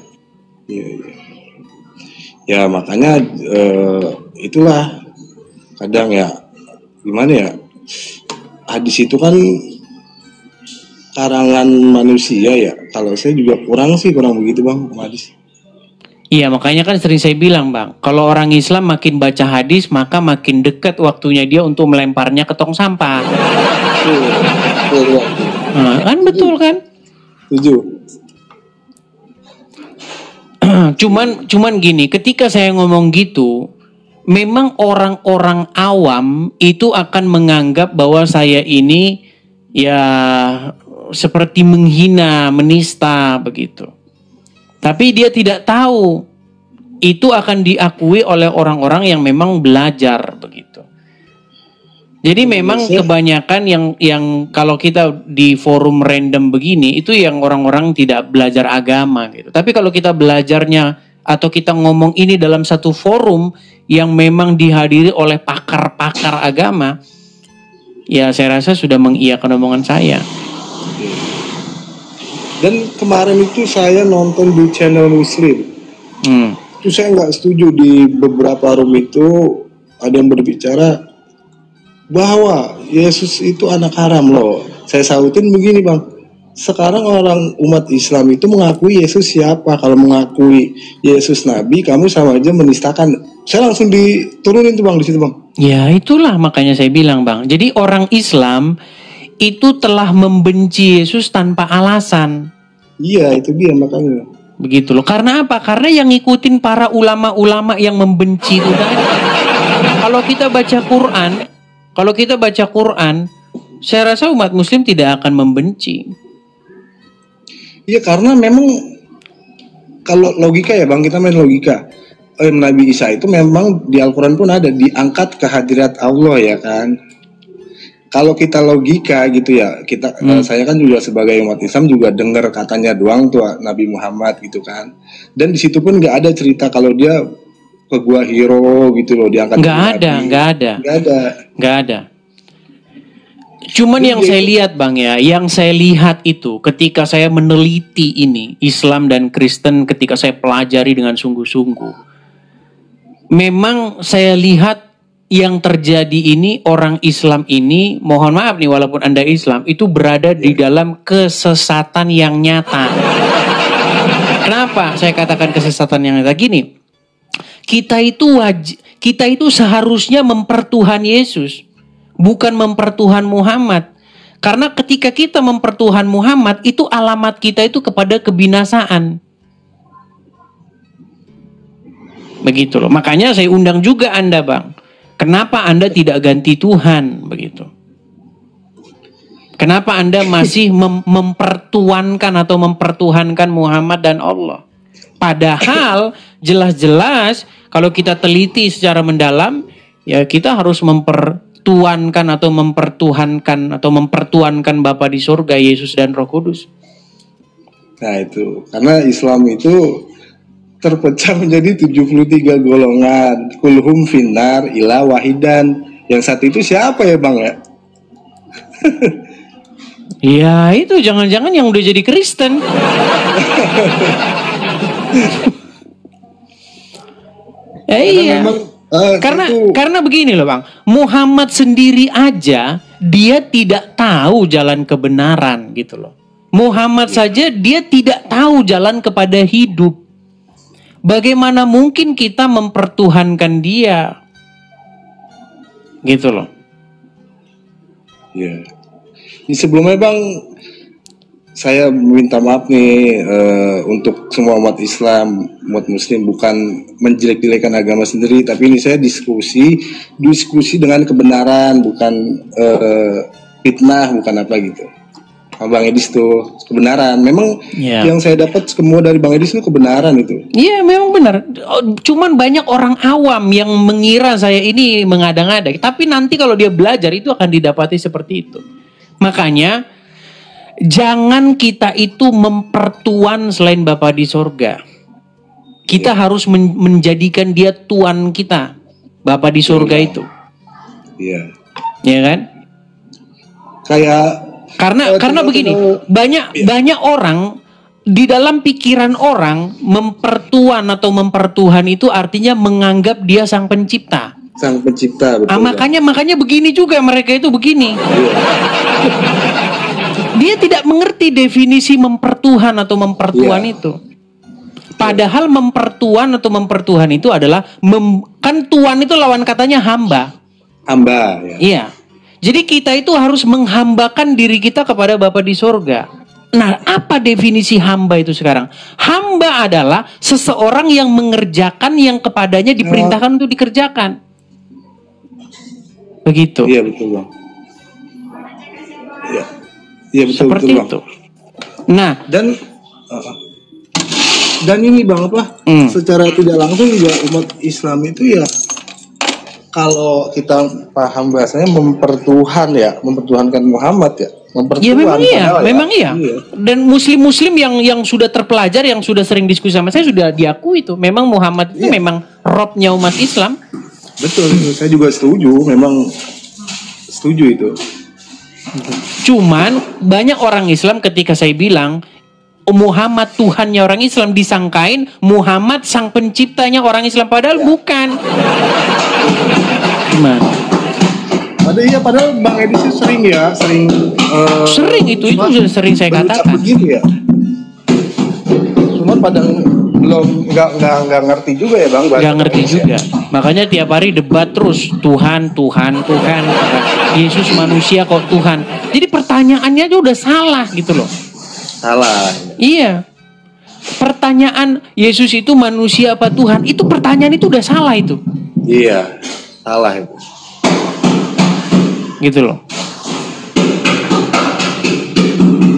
Ya makanya itulah kadang ya gimana ya, hadis itu kan karangan manusia ya. Kalau saya juga kurang begitu bang hadis. Iya, makanya kan sering saya bilang bang, kalau orang Islam makin baca hadis maka makin dekat waktunya dia untuk melemparnya ke tong sampah. Nah, kan betul kan? Setuju. Cuman gini, ketika saya ngomong gitu, memang orang-orang awam itu akan menganggap bahwa saya ini ya seperti menghina, menista begitu. Tapi dia tidak tahu itu akan diakui oleh orang-orang yang memang belajar begitu. Jadi memang kebanyakan yang kalau kita di forum random begini itu yang orang-orang tidak belajar agama gitu. Tapi kalau kita belajarnya atau kita ngomong ini dalam satu forum yang memang dihadiri oleh pakar-pakar agama, ya saya rasa sudah mengiyakan omongan saya. Dan kemarin itu saya nonton di channel Muslim. Itu saya nggak setuju, di beberapa room itu ada yang berbicara bahwa Yesus itu anak haram loh. Saya sautin begini bang, sekarang orang umat Islam itu mengakui Yesus siapa? Kalau mengakui Yesus Nabi, kamu sama aja menistakan. Saya langsung diturunin tuh bang di situ bang. Ya itulah makanya saya bilang bang. Jadi orang Islam itu telah membenci Yesus tanpa alasan. Iya, itu dia makanya. Begitu loh. Karena apa? Karena yang ngikutin para ulama-ulama yang membenci itu kan. Kalau kita baca Quran, saya rasa umat Muslim tidak akan membenci. Iya, karena memang kalau logika ya bang, kita main logika. Nabi Isa itu memang di Al-Quran pun ada diangkat ke hadirat Allah ya kan. Kalau kita logika gitu ya, saya kan juga sebagai umat Islam juga dengar katanya doang tuh Nabi Muhammad gitu kan. Dan di situ pun nggak ada cerita kalau dia ke Gua Hiro gitu loh, diangkat. Nggak ada. Cuman yang saya lihat bang ya, yang saya lihat itu ketika saya meneliti ini Islam dan Kristen, ketika saya pelajari dengan sungguh-sungguh, memang saya lihat yang terjadi ini orang Islam ini, mohon maaf nih walaupun Anda Islam, itu berada di dalam kesesatan yang nyata. Kenapa saya katakan kesesatan yang ada gini? Kita itu seharusnya mempertuhan Yesus, bukan mempertuhan Muhammad. Karena ketika kita mempertuhan Muhammad, itu alamat kita itu kepada kebinasaan. Begitu loh. Makanya saya undang juga Anda, Bang. Kenapa Anda tidak ganti Tuhan? Begitu. Kenapa Anda masih mempertuankan atau mempertuhankan Muhammad dan Allah? Padahal jelas-jelas kalau kita teliti secara mendalam, ya kita harus mempertuankan atau mempertuankan Bapa di surga, Yesus dan Roh Kudus. Nah itu, karena Islam itu terpecah menjadi 73 golongan. Kulhum finnar ila wahidan. Yang satu itu siapa ya Bang ya? Ya itu jangan-jangan yang udah jadi Kristen. Ya, iya. Karena begini loh Bang, Muhammad sendiri aja dia tidak tahu jalan kebenaran gitu loh. Muhammad saja dia tidak tahu jalan kepada hidup. Bagaimana mungkin kita mempertuhankan dia? Gitu loh. Ya. Ini sebelumnya Bang, saya minta maaf nih untuk semua umat Islam, umat Muslim, bukan menjelek-jelekan agama sendiri, tapi ini saya diskusi dengan kebenaran, bukan fitnah, bukan apa gitu. Bang Edis tuh kebenaran. Memang yang saya dapat semua dari Bang Edis itu kebenaran itu. Iya memang benar. Cuman banyak orang awam yang mengira saya ini mengada-ngada. Tapi nanti kalau dia belajar itu akan didapati seperti itu. Makanya jangan kita itu mempertuan selain Bapa di sorga. Kita harus menjadikan dia Tuan kita, Bapa di sorga itu. Iya. Iya kan? Karena begini, banyak orang di dalam pikiran orang mempertuan atau mempertuhan itu artinya menganggap dia sang pencipta. Sang pencipta, betul. Makanya begini juga mereka itu begini. Dia tidak mengerti definisi mempertuhan atau mempertuan itu. Padahal mempertuan atau mempertuhan itu adalah kan tuan itu lawan katanya hamba. Hamba, ya. Iya. Jadi kita itu harus menghambakan diri kita kepada Bapa di sorga. Nah, apa definisi hamba itu sekarang? Hamba adalah seseorang yang mengerjakan yang kepadanya diperintahkan untuk dikerjakan. Begitu. Iya betul Bang. Iya betul. Seperti betul, Bang. itu. Nah, dan ini Bang apa? Secara tidak langsung juga umat Islam itu ya, kalau kita paham bahasanya mempertuhankan Muhammad ya. Ya memang iya. Dan muslim-muslim yang sudah terpelajar, yang sudah sering diskusi sama saya sudah diakui itu. Memang Muhammad itu memang robnya umat Islam. Betul, saya juga setuju. Memang setuju itu. Cuman banyak orang Islam ketika saya bilang Muhammad Tuhannya orang Islam disangkain Muhammad sang penciptanya orang Islam, padahal bukan. Gimana? Padahal Bang Edi sering itu sudah sering saya katakan. Begini ya. Cuma pada nggak ngerti juga ya Bang. Nggak ngerti juga. Makanya tiap hari debat terus Tuhan. Yesus manusia kok Tuhan. Jadi pertanyaannya aja udah salah gitu loh. Salah. Iya. Pertanyaan Yesus itu manusia apa Tuhan? Itu pertanyaan itu udah salah itu. Iya. Salah itu. Gitu loh.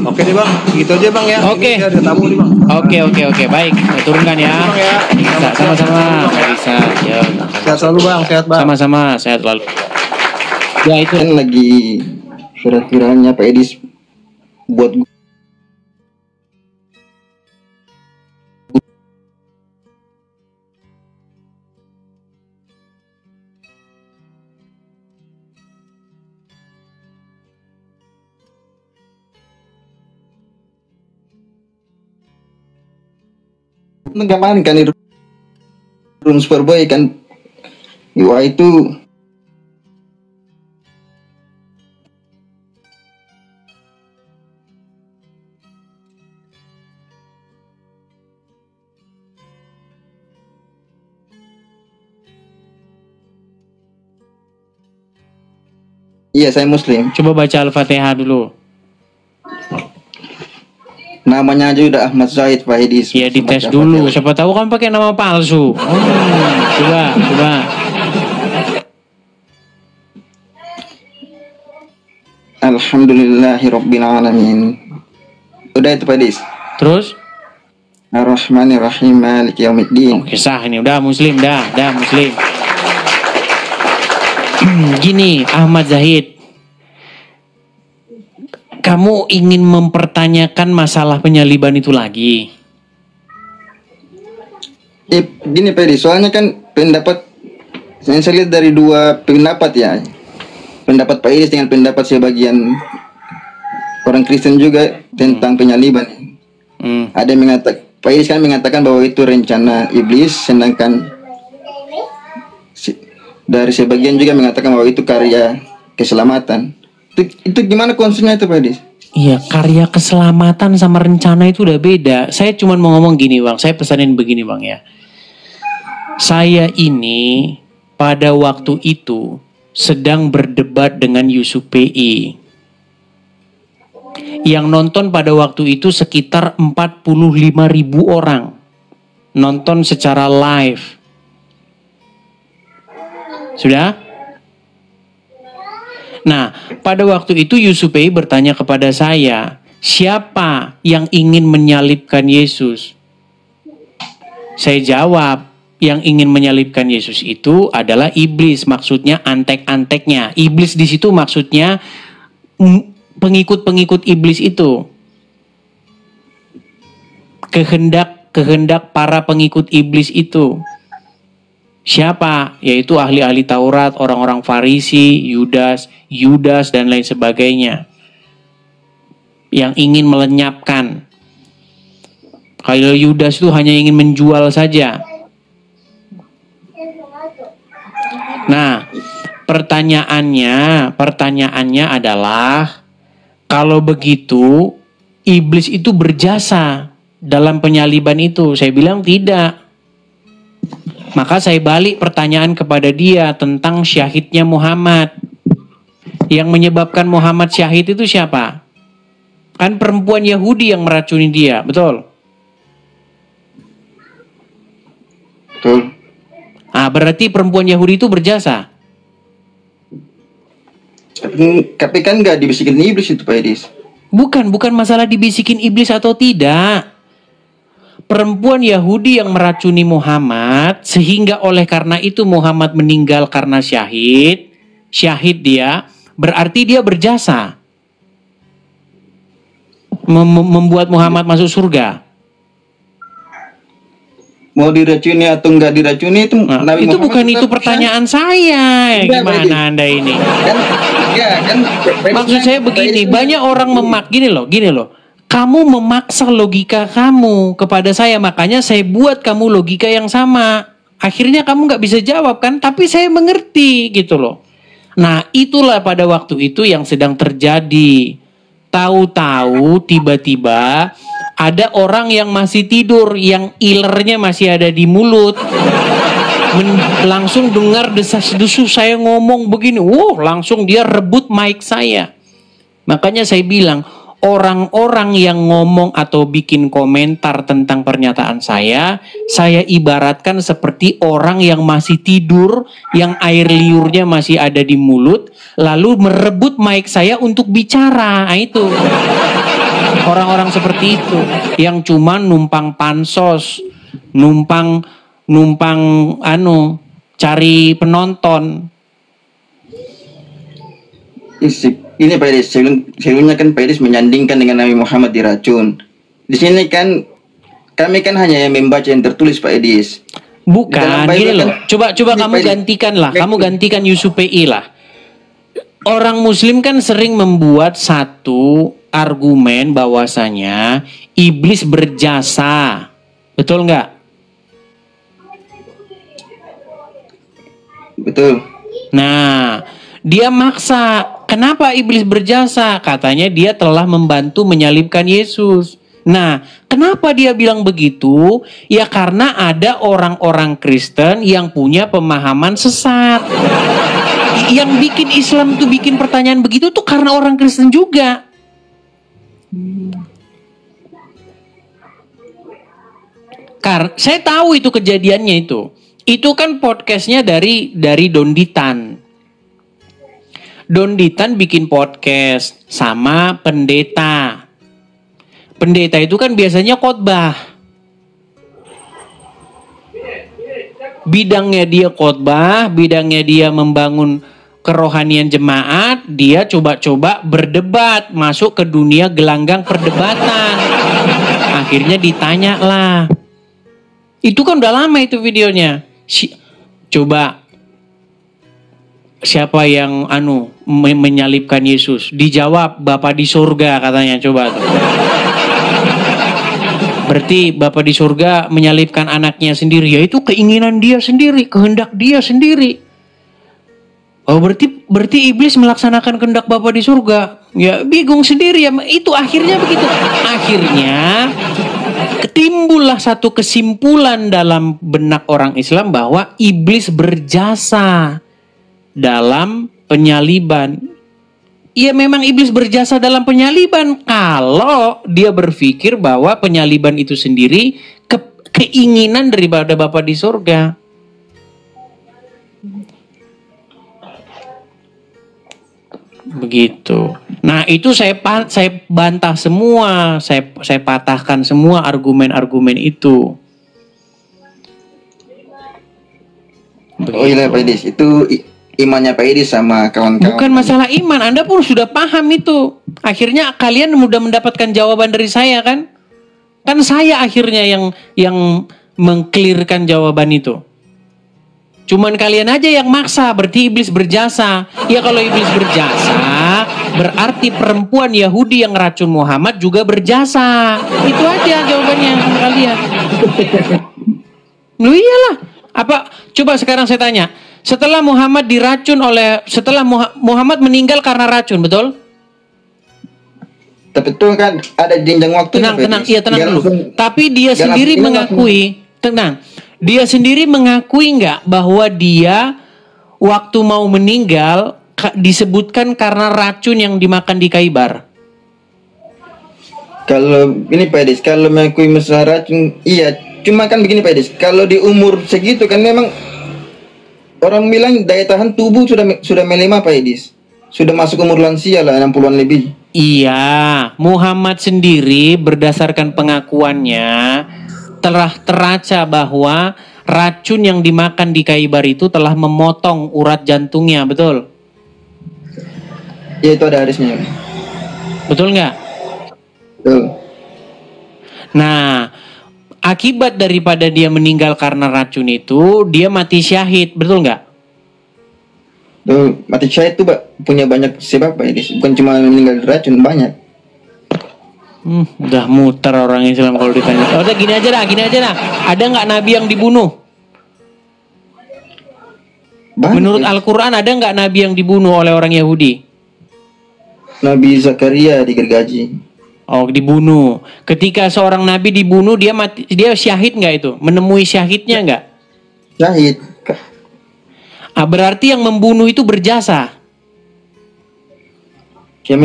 Oke deh Bang, gitu aja Bang ya. Oke. Ini ada tamu nih Bang. Oke, baik. Turunkan ya. Bisa, sama-sama. Bisa. Ya. Sehat selalu Bang, sehat Bang. Sama-sama, sehat selalu. Ya itu kan lagi viral-viralnya Pak Edis buat nggak kan itu run Superboy kan wah itu Iya, saya Muslim. Coba baca Al-Fatihah dulu. Namanya aja udah Ahmad Zahid Pak Edis. Ya dites dulu. Siapa tahu kan pakai nama palsu. Coba. Alhamdulillahirabbil alamin. Udah itu Pak Edis. Terus? Ar-Rahmanir-Rahim Maliki Yaumiddin. Oke, sah ini udah Muslim, dah Muslim. Gini, Ahmad Zahid, kamu ingin mempertanyakan masalah penyaliban itu lagi? Gini Pak Edis, soalnya kan pendapat saya lihat dari dua pendapat ya. Pendapat Pak Edis dengan pendapat sebagian orang Kristen juga tentang penyaliban. Ada yang mengatakan, Pak Idris kan mengatakan bahwa itu rencana iblis, sedangkan dari sebagian juga mengatakan bahwa itu karya keselamatan. Itu gimana konsepnya itu Pak Idris? Iya, karya keselamatan sama rencana itu udah beda. Saya cuma mau ngomong gini Bang, saya pesanin begini Bang ya. Saya ini pada waktu itu sedang berdebat dengan Yusuf PI. Yang nonton pada waktu itu sekitar 45.000 orang. Nonton secara live. Sudah? Nah, pada waktu itu Yusuf PI bertanya kepada saya, siapa yang ingin menyalibkan Yesus? Saya jawab, yang ingin menyalibkan Yesus itu adalah iblis, maksudnya antek-anteknya. Iblis di situ maksudnya pengikut-pengikut iblis itu. Kehendak para pengikut iblis itu. Siapa? Yaitu ahli-ahli Taurat, orang-orang Farisi, Yudas dan lain sebagainya. Yang ingin melenyapkan. Kalau Yudas itu hanya ingin menjual saja. Nah, pertanyaannya adalah, kalau begitu iblis itu berjasa dalam penyaliban itu? Saya bilang tidak. Maka saya balik pertanyaan kepada dia tentang syahidnya Muhammad. Yang menyebabkan Muhammad syahid itu siapa? Kan perempuan Yahudi yang meracuni dia, betul? Betul. Ah, berarti perempuan Yahudi itu berjasa. Tapi kan nggak dibisikin iblis itu Pak Edis. Bukan masalah dibisikin iblis atau tidak. Perempuan Yahudi yang meracuni Muhammad, sehingga oleh karena itu Muhammad meninggal karena syahid dia, berarti dia berjasa. Membuat Muhammad masuk surga. Mau diracuni atau enggak diracuni itu Nabi itu Muhammad bukan itu pertanyaan saya. Gimana Anda ini? Maksud saya begini, banyak orang gini loh. Kamu memaksa logika kamu kepada saya, makanya saya buat kamu logika yang sama. Akhirnya kamu nggak bisa jawab kan? Tapi saya mengerti gitu loh. Nah, itulah pada waktu itu yang sedang terjadi. Tahu-tahu tiba-tiba ada orang yang masih tidur, yang ilernya masih ada di mulut. Langsung dengar desas-desus saya ngomong begini. Langsung dia rebut mic saya. Makanya saya bilang, orang-orang yang ngomong atau bikin komentar tentang pernyataan saya ibaratkan seperti orang yang masih tidur, yang air liurnya masih ada di mulut, lalu merebut mic saya untuk bicara. Nah, itu. Orang-orang seperti itu yang cuma numpang pansos, numpang cari penonton. Ini Pak Idris, sebelumnya kan Pak Idris menyandingkan dengan Nabi Muhammad diracun. Di sini kan kami kan hanya yang membaca yang tertulis Pak Idris. Bukan, gini loh. Coba kamu gantikan lah. Kamu gantikan Yusuf PI lah. Orang Muslim kan sering membuat satu argumen bahwasanya iblis berjasa. Betul nggak? Betul. Nah, dia maksa. Kenapa iblis berjasa? Katanya dia telah membantu menyalibkan Yesus. Nah, kenapa dia bilang begitu? Ya karena ada orang-orang Kristen yang punya pemahaman sesat. Yang bikin Islam tuh bikin pertanyaan begitu tuh karena orang Kristen juga. Saya tahu itu kejadiannya itu. Itu kan podcastnya dari Don Ditan. Don Ditan bikin podcast sama pendeta. Pendeta itu kan biasanya khotbah. Bidangnya dia khotbah, bidangnya dia membangun kerohanian jemaat, dia coba-coba berdebat, masuk ke dunia gelanggang perdebatan. Akhirnya ditanya lah. Itu kan udah lama itu videonya. Coba siapa yang menyalibkan Yesus? Dijawab Bapa di surga katanya, coba tuh. Berarti Bapa di surga menyalibkan anaknya sendiri, yaitu keinginan dia sendiri, kehendak dia sendiri. Oh, berarti iblis melaksanakan kehendak Bapa di surga. Ya bingung sendiri ya. Itu akhirnya begitu. Akhirnya timbullah satu kesimpulan dalam benak orang Islam bahwa iblis berjasa dalam penyaliban. Ya memang iblis berjasa dalam penyaliban kalau dia berpikir bahwa penyaliban itu sendiri keinginan daripada Bapa di surga. Begitu. Nah itu saya bantah semua, saya patahkan semua argumen-argumen itu. Begitu. Oh iya Pak Idis, itu imannya Pak Idis sama kawan-kawan. Bukan masalah iman, Anda pun sudah paham itu. Akhirnya kalian mudah mendapatkan jawaban dari saya kan? Kan saya akhirnya yang mengklirkan jawaban itu. Cuman kalian aja yang maksa, berarti iblis berjasa. Ya kalau iblis berjasa, berarti perempuan Yahudi yang racun Muhammad juga berjasa. Itu aja jawabannya sama kalian. Lu iyalah. Apa? Coba sekarang saya tanya. Setelah Muhammad Muhammad meninggal karena racun, betul? Tapi itu kan ada jenjang waktu. Tenang dulu. Tapi dia sendiri mengakui, dia sendiri mengakui nggak bahwa dia waktu mau meninggal disebutkan karena racun yang dimakan di Khaybar? Kalau ini Pak Idis, kalau mengakui masalah racun, iya. Cuma kan begini Pak Idis, kalau di umur segitu kan memang orang bilang daya tahan tubuh sudah melemah Pak Idis. Sudah masuk umur lansia lah, 60-an lebih. Iya, Muhammad sendiri berdasarkan pengakuannya telah teraca bahwa racun yang dimakan di Khaybar itu telah memotong urat jantungnya, betul? Ya itu ada hadisnya. Betul nggak? Betul. Nah, akibat daripada dia meninggal karena racun itu, dia mati syahid, betul nggak? Tuh, mati syahid itu punya banyak sebab Pak Idis. Bukan cuma meninggal racun, banyak. Udah muter orang Islam kalau ditanya. Udah gini aja lah. Ada nggak nabi yang dibunuh? Banyak. Menurut Al-Quran ada nggak nabi yang dibunuh oleh orang Yahudi? Nabi Zakaria digergaji. Oh, dibunuh. Ketika seorang nabi dibunuh, dia syahid nggak itu? Menemui syahidnya nggak? Syahid. Berarti yang membunuh itu berjasa. Yang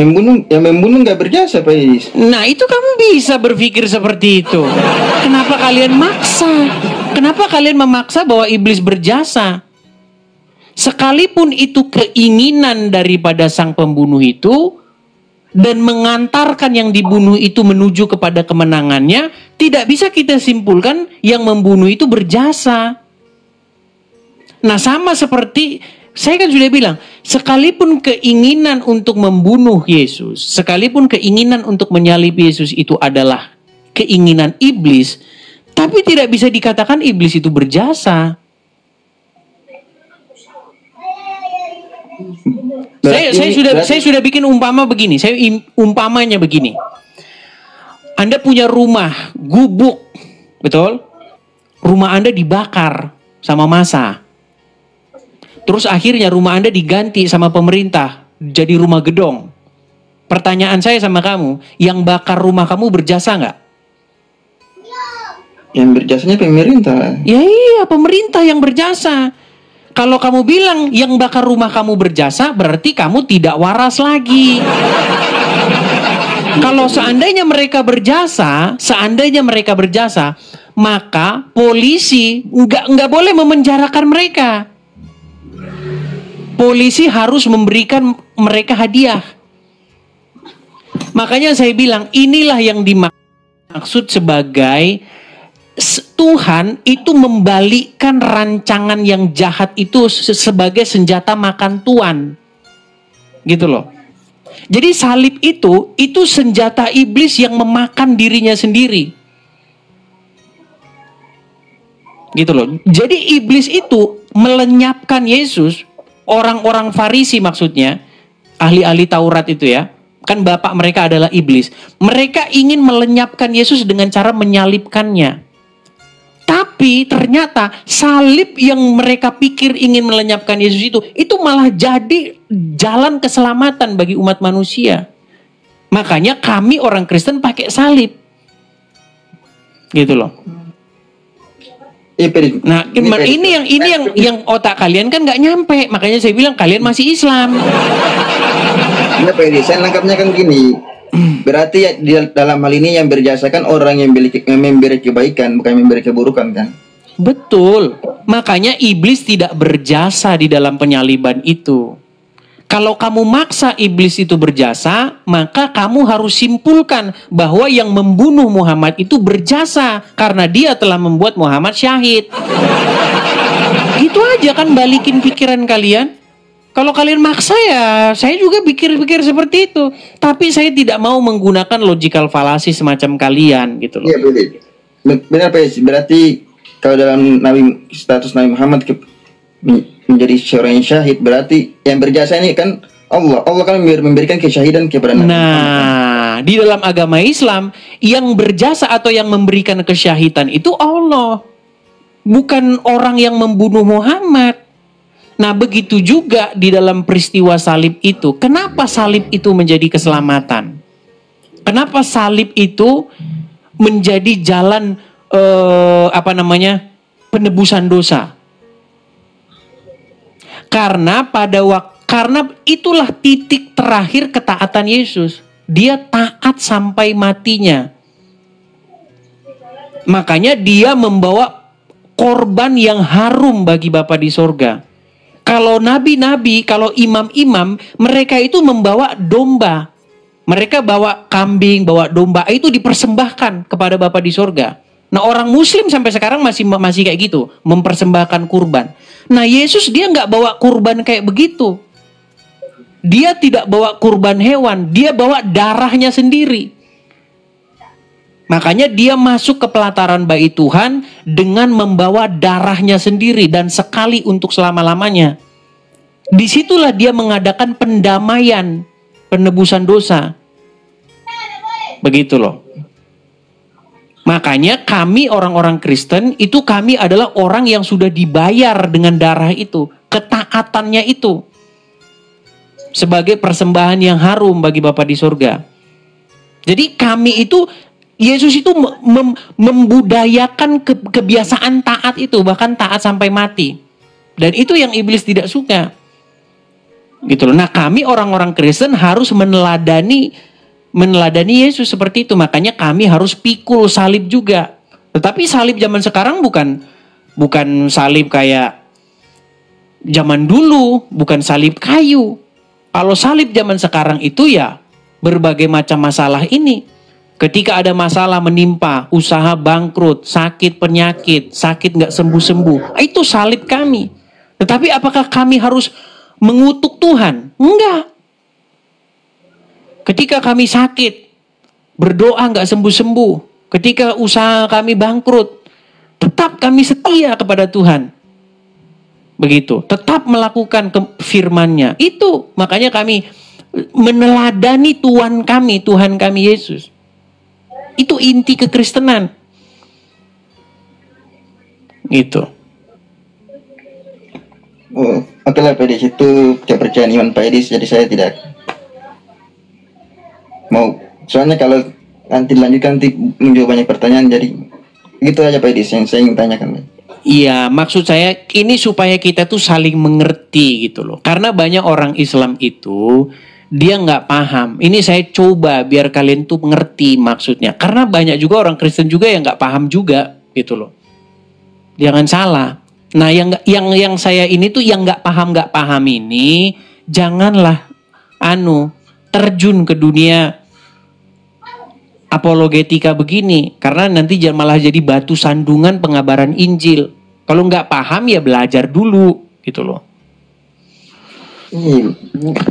membunuh nggak berjasa Pak Idis. Nah itu kamu bisa berpikir seperti itu. Kenapa kalian maksa? Kenapa kalian memaksa bahwa iblis berjasa? Sekalipun itu keinginan daripada sang pembunuh itu dan mengantarkan yang dibunuh itu menuju kepada kemenangannya, tidak bisa kita simpulkan yang membunuh itu berjasa. Nah sama seperti saya kan sudah bilang, sekalipun keinginan untuk membunuh Yesus, sekalipun keinginan untuk menyalib Yesus itu adalah keinginan iblis, tapi tidak bisa dikatakan iblis itu berjasa. Saya sudah bikin umpama begini, umpamanya begini. Anda punya rumah, gubuk, betul? Rumah Anda dibakar sama massa. Terus akhirnya rumah Anda diganti sama pemerintah jadi rumah gedong. Pertanyaan saya sama kamu, yang bakar rumah kamu berjasa nggak? Yang berjasanya pemerintah. Ya iya, pemerintah yang berjasa. Kalau kamu bilang yang bakar rumah kamu berjasa, berarti kamu tidak waras lagi. Kalau seandainya mereka berjasa, maka polisi nggak boleh memenjarakan mereka. Polisi harus memberikan mereka hadiah. Makanya saya bilang inilah yang dimaksud sebagai Tuhan itu membalikkan rancangan yang jahat itu sebagai senjata makan tuan. Gitu loh. Jadi salib itu senjata iblis yang memakan dirinya sendiri. Gitu loh. Jadi iblis itu melenyapkan Yesus, orang-orang Farisi maksudnya, ahli-ahli Taurat itu ya. Kan bapak mereka adalah iblis. Mereka ingin melenyapkan Yesus dengan cara menyalibkannya. Tapi ternyata salib yang mereka pikir ingin melenyapkan Yesus itu malah jadi jalan keselamatan bagi umat manusia. Makanya kami orang Kristen pakai salib. Gitu loh. Nah, ini yang otak kalian kan nggak nyampe. Makanya saya bilang kalian masih Islam. Nah, Pak Edi, saya nangkapnya kan gini. Berarti ya, di dalam hal ini yang berjasa kan orang yang memberi kebaikan, bukan memberi keburukan kan? Betul. Makanya iblis tidak berjasa di dalam penyaliban itu. Kalau kamu maksa iblis itu berjasa, maka kamu harus simpulkan bahwa yang membunuh Muhammad itu berjasa karena dia telah membuat Muhammad syahid. Gitu aja kan, balikin pikiran kalian. Kalau kalian maksa ya, saya juga pikir-pikir seperti itu. Tapi saya tidak mau menggunakan logical fallacy semacam kalian gitu loh. Iya benar Pak. Berarti kalau dalam status Nabi Muhammad menjadi seorang yang syahid, berarti yang berjasa ini kan Allah. Allah kan memberikan kesyahidan kepada Nabi Muhammad. Di dalam agama Islam yang berjasa atau yang memberikan kesyahidan itu Allah, bukan orang yang membunuh Muhammad. Nah, begitu juga di dalam peristiwa salib itu. Kenapa salib itu menjadi keselamatan? Kenapa salib itu menjadi jalan penebusan dosa? Karena karena itulah titik terakhir ketaatan Yesus. Dia taat sampai matinya. Makanya dia membawa korban yang harum bagi Bapa di sorga. Kalau nabi-nabi, kalau imam-imam, mereka itu membawa domba. Mereka bawa kambing, bawa domba, itu dipersembahkan kepada Bapa di sorga. Nah, orang muslim sampai sekarang masih kayak gitu, mempersembahkan kurban. Nah, Yesus dia nggak bawa kurban kayak begitu. Dia tidak bawa kurban hewan, dia bawa darahnya sendiri. Makanya dia masuk ke pelataran bait Tuhan dengan membawa darahnya sendiri dan sekali untuk selama-lamanya. Disitulah dia mengadakan pendamaian, penebusan dosa. Begitu loh. Makanya kami orang-orang Kristen itu kami adalah orang yang sudah dibayar dengan darah itu. Ketaatannya itu. Sebagai persembahan yang harum bagi Bapa di sorga. Jadi kami itu Yesus itu membudayakan kebiasaan taat itu, bahkan taat sampai mati. Dan itu yang iblis tidak suka. Gitu loh. Nah, kami orang-orang Kristen harus meneladani Yesus seperti itu. Makanya kami harus pikul salib juga. Tetapi salib zaman sekarang bukan salib kayak zaman dulu, bukan salib kayu. Kalau salib zaman sekarang itu ya berbagai macam masalah ini. Ketika ada masalah menimpa, usaha bangkrut, sakit penyakit, sakit nggak sembuh-sembuh, itu salib kami. Tetapi apakah kami harus mengutuk Tuhan? Enggak. Ketika kami sakit, berdoa nggak sembuh-sembuh, ketika usaha kami bangkrut, tetap kami setia kepada Tuhan. Begitu, tetap melakukan firman-Nya. Itu makanya kami meneladani Tuhan kami Yesus. Itu inti kekristenan. Gitu. Oh, oke lah Pak Edis, itu kepercayaan iman Pak Edis, jadi saya tidak mau. Soalnya kalau nanti lanjutkan nanti menjawab banyak pertanyaan, jadi gitu aja Pak Edis yang saya ingin tanyakan. Iya, maksud saya ini supaya kita tuh saling mengerti gitu loh. Karena banyak orang Islam itu dia nggak paham. Ini saya coba biar kalian tuh mengerti maksudnya. Karena banyak juga orang Kristen juga yang nggak paham juga gitu loh. Jangan salah. Nah, yang saya ini tuh yang nggak paham ini janganlah terjun ke dunia apologetika begini, karena nanti malah jadi batu sandungan pengabaran Injil. Kalau nggak paham ya belajar dulu gitu loh.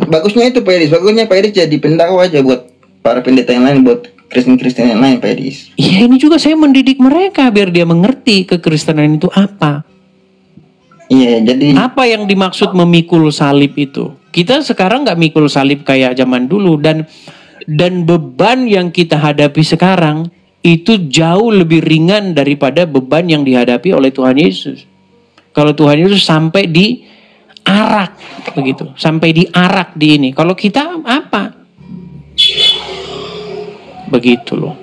Bagusnya itu Pak Edis, bagusnya Pak Edis jadi pendakwah aja buat para pendeta yang lain, buat Kristen-Kristen yang lain Pak Edis. Iya, ini juga saya mendidik mereka biar dia mengerti kekristenan itu apa. Iya, jadi apa yang dimaksud memikul salib itu? Kita sekarang nggak mikul salib kayak zaman dulu, dan beban yang kita hadapi sekarang itu jauh lebih ringan daripada beban yang dihadapi oleh Tuhan Yesus. Kalau Tuhan Yesus sampai diarak begitu, sampai diarak di ini. Kalau kita apa? Begitu loh.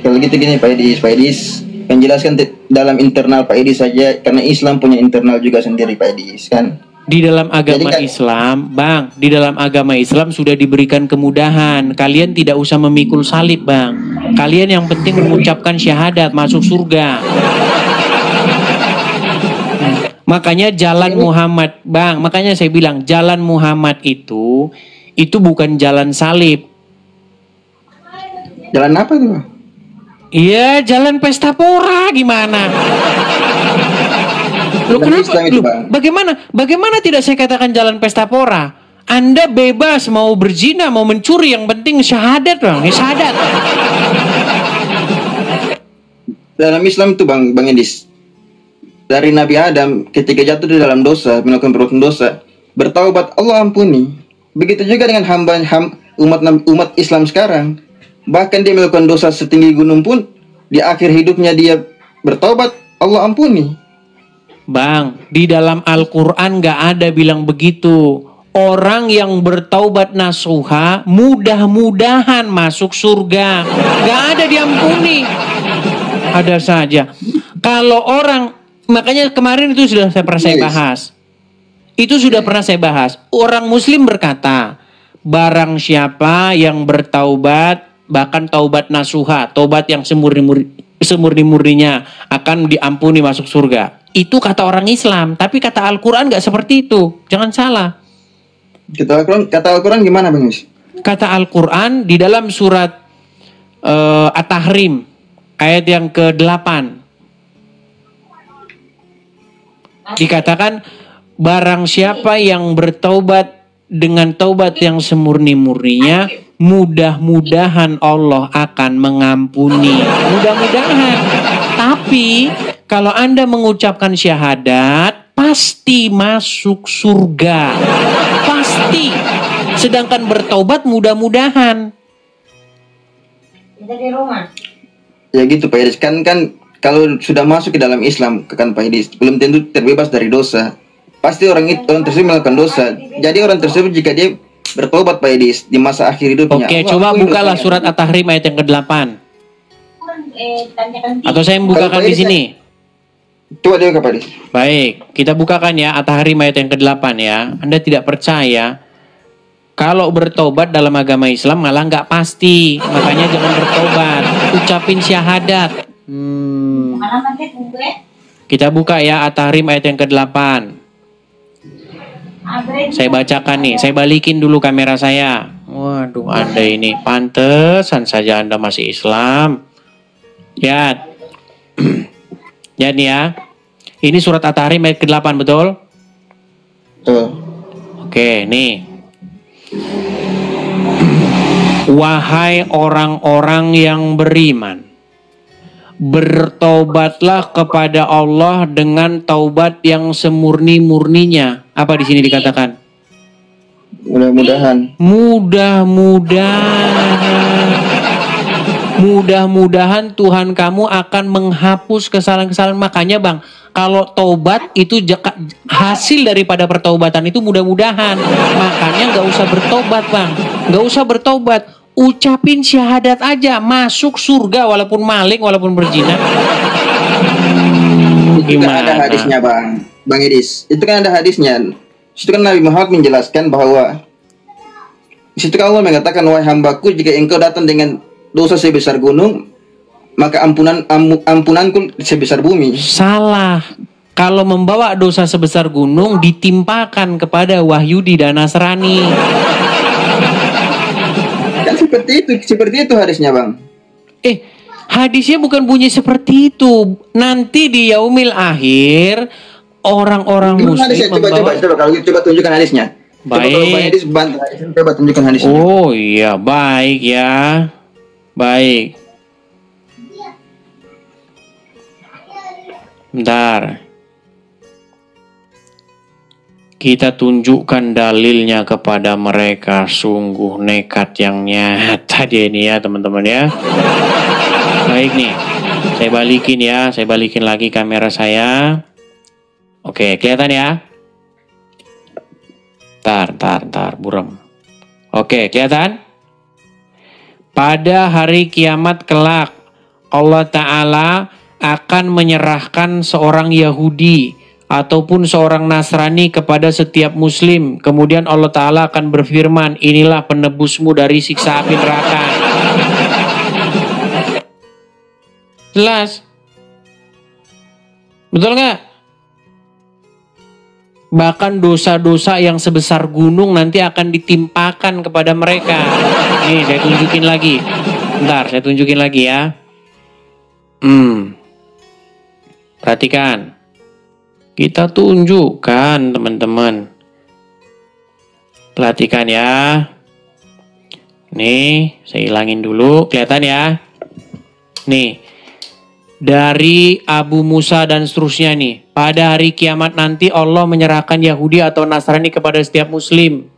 Kalau gitu gini Pak Edis menjelaskan dalam internal Pak Edis saja, karena Islam punya internal juga sendiri Pak Edis kan. Di dalam agama Islam, Bang, di dalam agama Islam sudah diberikan kemudahan. Kalian tidak usah memikul salib, Bang. Kalian yang penting mengucapkan syahadat, masuk surga. Makanya jalan Muhammad, Bang, makanya saya bilang jalan Muhammad itu bukan jalan salib. Jalan apa tuh? Iya, jalan pesta pora gimana? Loh, kenapa? Loh, bagaimana tidak saya katakan jalan pesta pora? Anda bebas mau berzina, mau mencuri, yang penting syahadat, Bang. Ya, syahadat. Dalam Islam itu Bang Edis, dari Nabi Adam ketika jatuh di dalam dosa, melakukan perbuatan dosa, bertaubat Allah ampuni. Begitu juga dengan umat Islam sekarang. Bahkan dia melakukan dosa setinggi gunung pun, di akhir hidupnya dia bertaubat, Allah ampuni. Bang, di dalam Al-Quran gak ada bilang begitu. Orang yang bertaubat nasuha mudah-mudahan masuk surga. Gak ada diampuni. Ada saja. Kalau orang, makanya kemarin itu sudah pernah saya bahas. Itu sudah pernah saya bahas. Orang Muslim berkata, barang siapa yang bertaubat, bahkan taubat nasuha, taubat yang semurni-murninya, akan diampuni masuk surga. Itu kata orang Islam, tapi kata Al-Quran gak seperti itu. Jangan salah. Kata Al-Quran gimana Bang Yus? Kata Al-Quran di dalam surat At-Tahrim ayat yang ke-8 dikatakan, barang siapa yang bertaubat dengan taubat yang semurni-murninya, mudah-mudahan Allah akan mengampuni. Mudah-mudahan. Tapi kalau Anda mengucapkan syahadat, pasti masuk surga. Pasti. Sedangkan bertaubat mudah-mudahan. Ya gitu Pak Edis. Kan kalau sudah masuk ke dalam Islam, kan Pak Edis, belum tentu terbebas dari dosa. Pasti orang tersebut melakukan dosa. Jadi orang tersebut jika dia bertobat Pak Edis di masa akhir hidupnya. Oke, coba bukalah surat At-Tahrim ayat yang ke-8. Atau saya membukakan di sini. Coba dia Pak Edis. Baik, kita bukakan ya At-Tahrim ayat yang ke-8 ya. Anda tidak percaya kalau bertobat dalam agama Islam malah nggak pasti. Makanya jangan bertobat. Ucapin syahadat. Kita buka ya At-Tahrim ayat yang ke-8. Saya bacakan nih, saya balikin dulu kamera saya. Waduh, Anda ini pantesan saja Anda masih Islam. Lihat. Lihat nih ya. Ini surat At-Tahrim ayat ke-8, betul? Betul. Oke, nih. Wahai orang-orang yang beriman, bertobatlah kepada Allah dengan taubat yang semurni-murninya. Apa di sini dikatakan? Mudah-mudahan. Mudah-mudahan Tuhan kamu akan menghapus kesalahan-kesalahan. Makanya Bang, kalau taubat itu hasil daripada pertaubatan itu mudah-mudahan. Makanya gak usah bertobat Bang. Gak usah bertobat. Ucapin syahadat aja, masuk surga walaupun maling, walaupun berzina. itu gimana? Kan ada hadisnya Bang Edis. Itu kan ada hadisnya. Situ kan Nabi Muhammad menjelaskan bahwa situ kan Allah mengatakan, wahai hambaku, jika engkau datang dengan dosa sebesar gunung, maka ampunanku sebesar bumi. Salah. Kalau membawa dosa sebesar gunung ditimpakan kepada Wahyudi dan Nasrani. Kan seperti itu hadisnya Bang. Hadisnya bukan bunyi seperti itu. Nanti di yaumil akhir orang-orang muslim membawa... Coba tunjukkan hadisnya. Baik. Coba tunjukkan hadisnya. Oh iya, baik ya. Baik. Bentar. Kita tunjukkan dalilnya kepada mereka. Sungguh nekat yang nyata dia ini ya teman-teman ya. Baik nih. Saya balikin ya. Saya balikin lagi kamera saya. Oke, kelihatan ya? Tar, buram. Oke, kelihatan? Pada hari kiamat kelak, Allah Ta'ala akan menyerahkan seorang Yahudi ataupun seorang Nasrani kepada setiap Muslim. Kemudian Allah Ta'ala akan berfirman, inilah penebusmu dari siksa api neraka. Jelas? Betul nggak? Bahkan dosa-dosa yang sebesar gunung nanti akan ditimpakan kepada mereka. Nih, saya tunjukin lagi. Bentar, saya tunjukin lagi ya. Perhatikan. Kita tunjukkan, teman-teman. Perhatikan ya. Nih, saya hilangin dulu. Kelihatan ya? Nih. Dari Abu Musa dan seterusnya nih. Pada hari kiamat nanti Allah menyerahkan Yahudi atau Nasrani kepada setiap Muslim.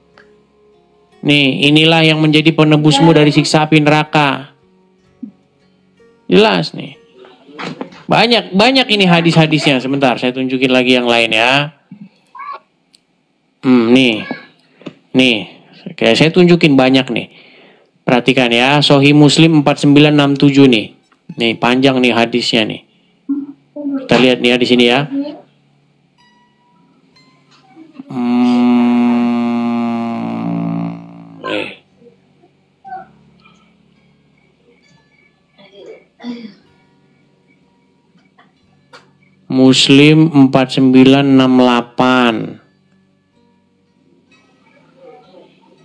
Nih, inilah yang menjadi penebusmu dari siksa api neraka. Jelas nih. Banyak ini hadis-hadisnya. Sebentar, saya tunjukin lagi yang lain ya. Nih. Oke, saya tunjukin banyak nih. Perhatikan ya, Sahih Muslim 4967 nih. Nih, panjang nih hadisnya nih. Kita lihat nih ya di sini ya. Muslim 4968.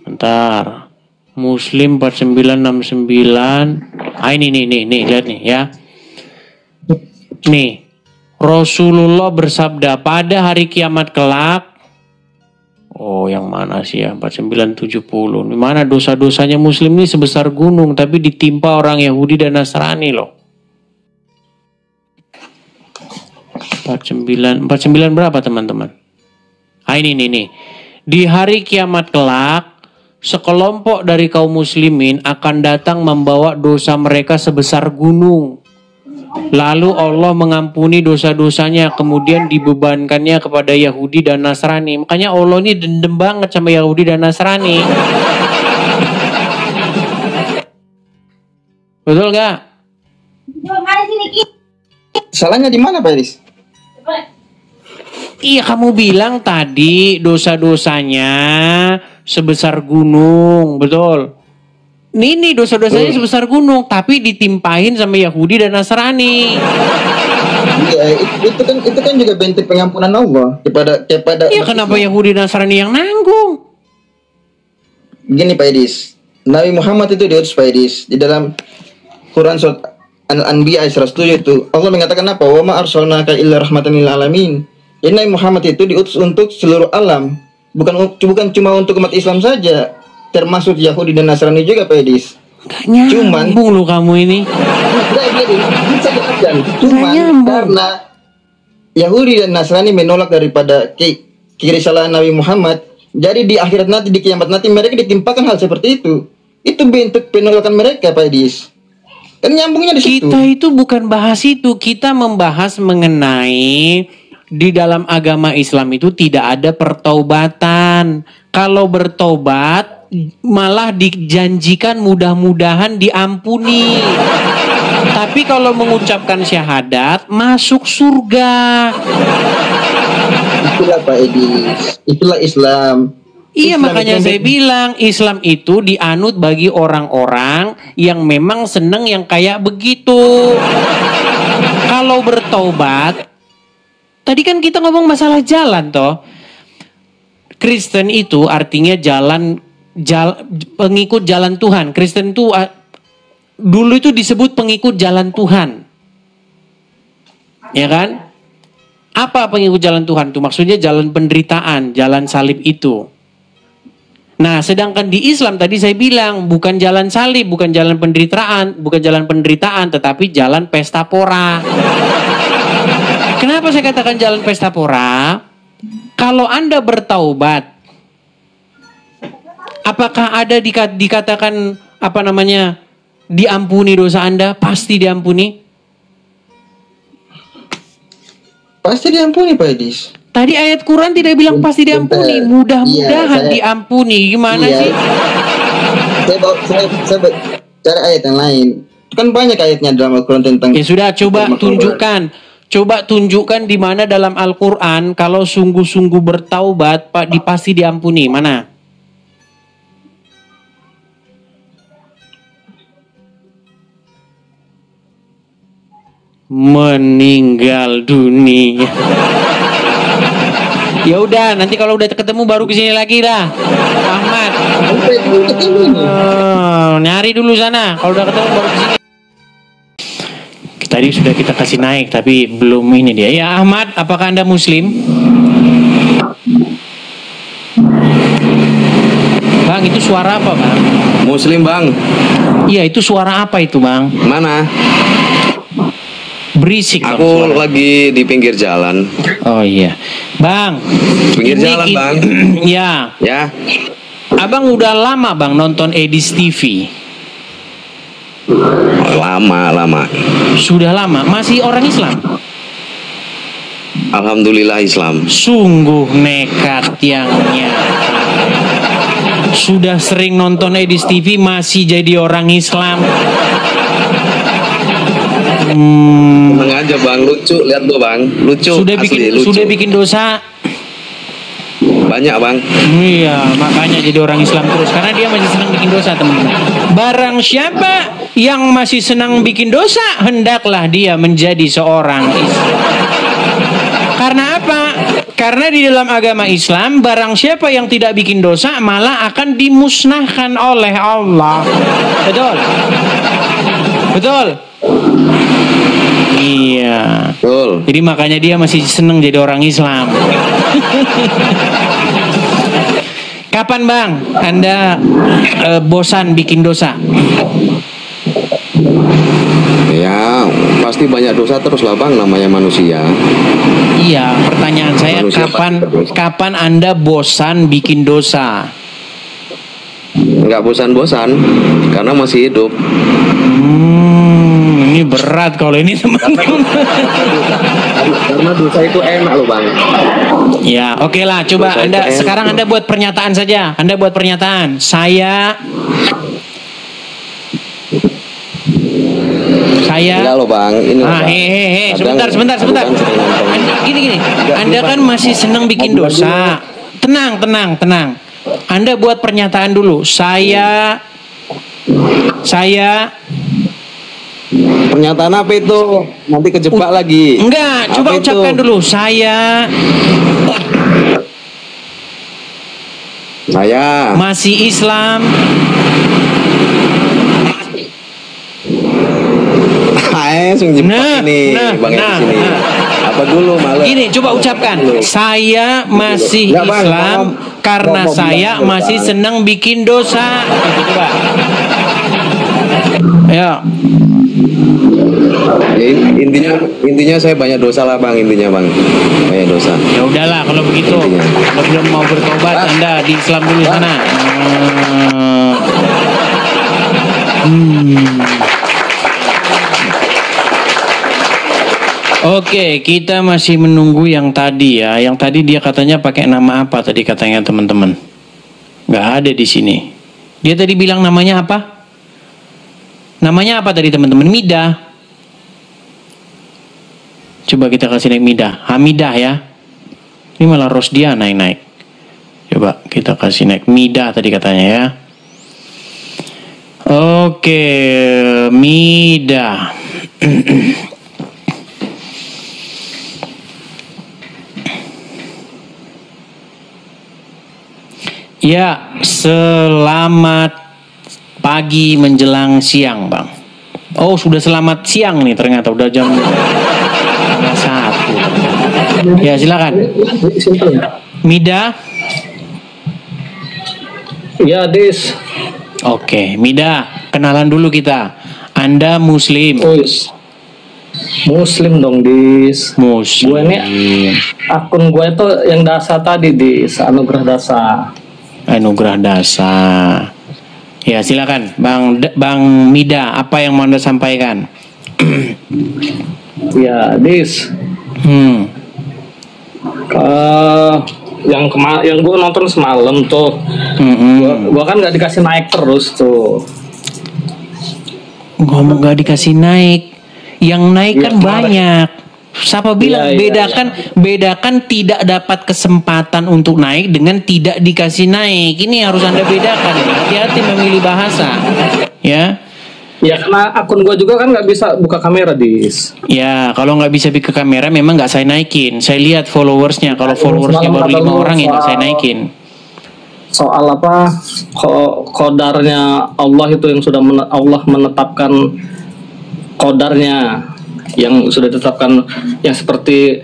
Bentar. Muslim 4969. Ini nih, lihat nih ya. Nih, Rasulullah bersabda pada hari kiamat kelak. Oh, yang mana sih ya? 4970. Di mana dosa-dosanya Muslim ini sebesar gunung tapi ditimpa orang Yahudi dan Nasrani loh. 49 berapa teman-teman? Ini nih. Di hari kiamat kelak, sekelompok dari kaum muslimin akan datang membawa dosa mereka sebesar gunung. Lalu Allah mengampuni dosa-dosanya, kemudian dibebankannya kepada Yahudi dan Nasrani. Makanya Allah ini dendam banget sama Yahudi dan Nasrani. Betul gak? Salahnya di mana Pak Iris? Iya, kamu bilang tadi dosa-dosanya sebesar gunung, betul. Ini dosa-dosanya sebesar gunung, tapi ditimpahin sama Yahudi dan Nasrani. Ya, itu kan juga bentuk pengampunan Allah kepada. Iya, kenapa Yahudi dan Nasrani yang nanggung? Gini Pak Edis, Nabi Muhammad itu diutus Pak Edis di dalam Quran surat Al-Anbiya ayat 107 itu Allah mengatakan apa? Wa ma arsalnaka illa rahmatan lil alamin. Jadi Nabi Muhammad itu diutus untuk seluruh alam, bukan cuma untuk umat Islam saja, termasuk Yahudi dan Nasrani juga Pak Edis. Gak nyambung lu kamu ini. Cuman karena Yahudi dan Nasrani menolak daripada kerisalaan Nabi Muhammad, jadi di akhirat nanti, di kiamat nanti mereka ditimpakan hal seperti itu. Itu bentuk penolakan mereka Pak Edis. Kan nyambungnya di situ. Kita itu bukan bahas itu, kita membahas mengenai di dalam agama Islam itu tidak ada pertaubatan. Kalau bertobat malah dijanjikan mudah-mudahan diampuni. Tapi kalau mengucapkan syahadat masuk surga. Itulah Pak Edi. Itulah Islam. Iya, Islam makanya itu saya bilang Islam itu dianut bagi orang-orang yang memang seneng yang kayak begitu. Kalau bertaubat, tadi kan kita ngomong masalah jalan toh. Kristen itu artinya pengikut jalan Tuhan. Kristen itu dulu itu disebut pengikut jalan Tuhan. Ya kan? Apa pengikut jalan Tuhan itu? Maksudnya jalan penderitaan, jalan salib itu. Nah, sedangkan di Islam tadi saya bilang bukan jalan salib, bukan jalan penderitaan, tetapi jalan pesta pora. Kenapa saya katakan jalan pesta pora? Kalau Anda bertaubat, apakah ada dikatakan diampuni dosa Anda? Pasti diampuni. Pasti diampuni Pak Edis. Tadi ayat Quran tidak bilang pasti diampuni. Mudah-mudahan diampuni. Gimana sih? Saya cari ayat yang lain. Kan banyak ayatnya dalam Al-Quran tentang. Ya sudah, coba tunjukkan. Coba tunjukkan di mana dalam Al-Quran kalau sungguh-sungguh bertaubat, Pak, pasti diampuni. Mana? Meninggal dunia. Ya udah, nanti kalau udah ketemu baru kesini lagi dah, Ahmad. Nyari dulu sana. Kalau udah ketemu baru kesini. Tadi sudah kita kasih naik, tapi belum ini dia. Ya Ahmad, apakah Anda Muslim? Bang, itu suara apa bang? Muslim bang. Iya, itu suara apa itu bang? Mana? Berisik. Aku lagi di pinggir jalan. Oh iya, bang. Pinggir jalan bang. Ya. Ya. Abang udah lama bang nonton Edis TV. Lama. Sudah lama. Masih orang Islam? Alhamdulillah Islam. Sungguh nekat yang nyata. Sudah sering nonton Edis TV masih jadi orang Islam. Tenang aja bang, lucu, lihat tuh bang, lucu. Sudah bikin dosa. Banyak bang. Iya, makanya jadi orang Islam terus karena dia masih senang bikin dosa teman-teman. Barang siapa yang masih senang bikin dosa, hendaklah dia menjadi seorang Islam. Karena apa? Karena di dalam agama Islam, barang siapa yang tidak bikin dosa malah akan dimusnahkan oleh Allah. Betul? Betul? Iya. Betul. Jadi makanya dia masih senang jadi orang Islam. Kapan bang Anda bosan bikin dosa? Ya pasti banyak dosa terus lah bang, namanya manusia. Iya, pertanyaan saya Manusia kapan Anda bosan bikin dosa? Nggak bosan-bosan karena masih hidup. Ini berat kalau ini teman-teman. Karena dosa itu enak loh bang. Ya, oke lah. Coba dosa Anda sekarang Anda buat pernyataan saja. Anda buat pernyataan. Saya enggak loh bang. Ini sebentar. Gini. Anda kan masih senang bikin dosa. Tenang. Anda buat pernyataan dulu. Saya pernyataan apa itu? Nanti kejebak lagi. Enggak, coba ucapkan dulu. Saya masih Islam. Apa dulu malah? Gini, coba ucapkan. Saya masih Islam karena saya masih senang bikin dosa. Itu coba. Ya. Intinya saya banyak dosa lah bang, banyak dosa. Ya udahlah kalau begitu. Kalau belum mau bertobat Anda di Islam dulu sana. Oke, kita masih menunggu yang tadi ya. Yang tadi dia katanya pakai nama apa tadi katanya teman-teman? Nggak ada di sini. Dia tadi bilang namanya apa? Namanya apa tadi teman-teman? Mida. Coba kita kasih naik Midah. Hamidah ya. Ini malah Rosdia naik-naik. Coba kita kasih naik Midah tadi katanya ya. Oke, Midah. Ya, selamat pagi menjelang siang, Bang. Oh, sudah selamat siang nih ternyata, udah jam 1. Ya, silakan. Mida. Ya, Dis. Oke, Mida, kenalan dulu kita. Anda Muslim. Muslim dong, Dis. Muslim. Gue ini akun gue itu yang dasar tadi, Dis. Anugerah dasar. Anugerah dasar. Ya, silakan, Bang Mida, apa yang mau Anda sampaikan? Ya, Dis. Yang gue nonton semalam tuh, gue kan nggak dikasih naik terus tuh. Ngomong nggak dikasih naik, yang naik kan banyak. Siapa bilang bedakan tidak dapat kesempatan untuk naik dengan tidak dikasih naik. Ini harus Anda bedakan. Hati-hati memilih bahasa. Ya. Ya, karena akun gue juga kan nggak bisa buka kamera, Dis. Ya, kalau nggak bisa buka kamera memang nggak saya naikin. Saya lihat followersnya. Kalau followersnya baru 5 orang ya nggak saya naikin. Soal apa? Kodarnya Allah itu yang sudah Allah menetapkan kodarnya, yang sudah ditetapkan, yang seperti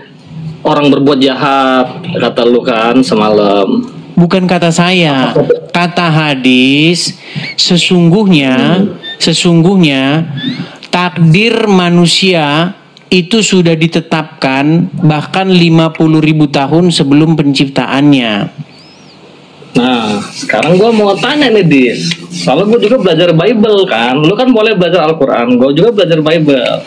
orang berbuat jahat, kata lu kan semalam. Bukan kata saya, kata hadis. Sesungguhnya takdir manusia itu sudah ditetapkan bahkan 50.000 tahun sebelum penciptaannya. Nah, sekarang gue mau tanya nih, Dis. Soalnya gue juga belajar Bible kan. Lu kan boleh belajar Al-Quran, gue juga belajar Bible.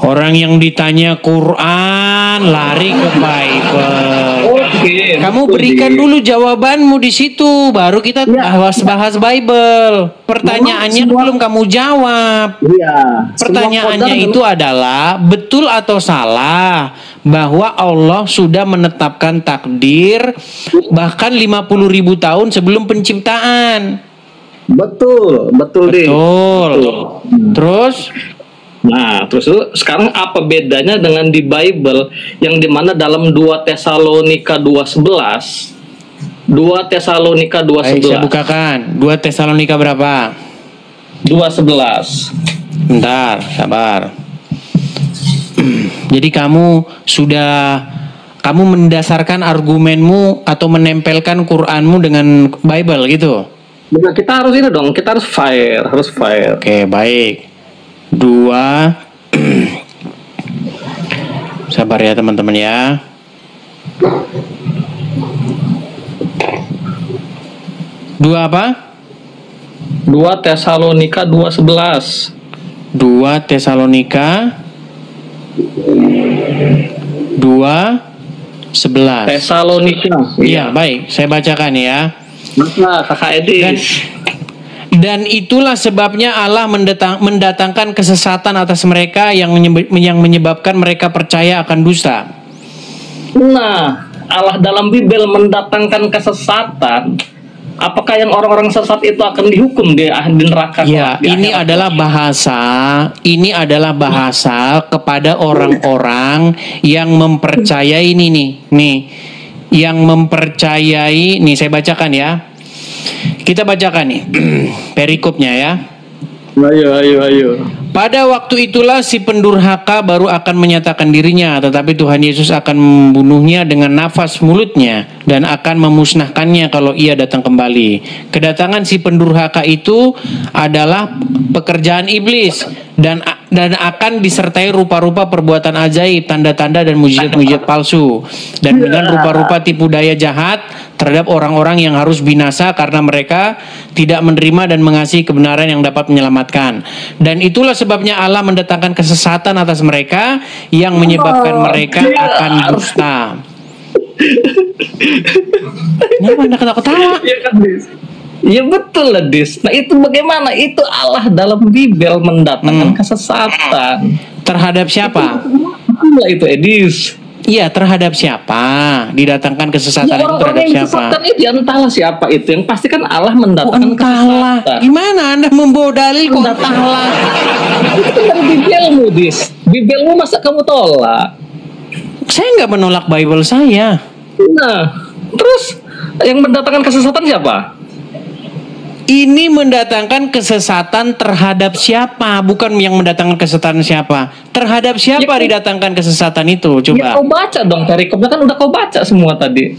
Orang yang ditanya Quran lari ke Bible. Oke. Kamu berikan dulu jawabanmu di situ, baru kita bahas Bible. Pertanyaannya belum kamu jawab. Iya. Pertanyaannya itu adalah betul atau salah bahwa Allah sudah menetapkan takdir bahkan 50.000 tahun sebelum penciptaan. Betul. Terus? Nah, terus sekarang apa bedanya dengan di Bible yang dimana dalam 2 Tesalonika 2:11? 2 Tesalonika 2:11. Saya bukakan. 2 Tesalonika berapa? 2:11. Bentar, sabar. Jadi kamu mendasarkan argumenmu atau menempelkan Quranmu dengan Bible gitu? Nah, kita harus ini dong, kita harus fair. Oke, baik. 2. Sabar ya teman-teman ya. 2 apa? 2 Tesalonika 2:11. 2 Tesalonika 2:11. Tesalonika. Iya, baik. Saya bacakan ya. Nah, Kakak Edis. Dan itulah sebabnya Allah mendatangkan kesesatan atas mereka yang menyebabkan mereka percaya akan dusta. Nah, Allah dalam Bible mendatangkan kesesatan. Apakah yang orang-orang sesat itu akan dihukum di neraka? Ya, ini adalah bahasa kepada orang-orang yang mempercayai yang mempercayai saya bacakan ya. Kita bacakan nih perikopnya ya. Ayo. Pada waktu itulah si pendurhaka baru akan menyatakan dirinya, tetapi Tuhan Yesus akan membunuhnya dengan nafas mulutnya dan akan memusnahkannya kalau ia datang kembali. Kedatangan si pendurhaka itu adalah pekerjaan iblis dan akan disertai rupa-rupa perbuatan ajaib, tanda-tanda dan mujizat-mujizat palsu, dan dengan rupa-rupa tipu daya jahat terhadap orang-orang yang harus binasa karena mereka tidak menerima dan mengasihi kebenaran yang dapat menyelamatkan. Dan itulah sebabnya Allah mendatangkan kesesatan atas mereka yang menyebabkan mereka akan dusta. Kenapa Anda ketawa-ketawa? Iya kan, Dis? Iya betul lah, Dis. Nah itu bagaimana? Itu Allah dalam Bible mendatangkan kesesatan. Terhadap siapa? lah itu Edis. Iya, terhadap siapa? Didatangkan kesesatan itu terhadap yang siapa? Kesesatan itu entahlah siapa itu. Yang pasti kan Allah mendatangkan entahlah. kesesatan. Gimana Anda membawa dalil kok entahlah? Itu kan dari Bibelmu, Dis. Bibelmu masa kamu tolak? Saya nggak menolak Bible saya. Nah, terus yang mendatangkan kesesatan siapa? Ini mendatangkan kesesatan terhadap siapa? Bukan yang mendatangkan kesesatan siapa? Terhadap siapa Ya, didatangkan kesesatan itu? Ya Coba. kau baca dong, perikopnya kan udah kau baca semua tadi.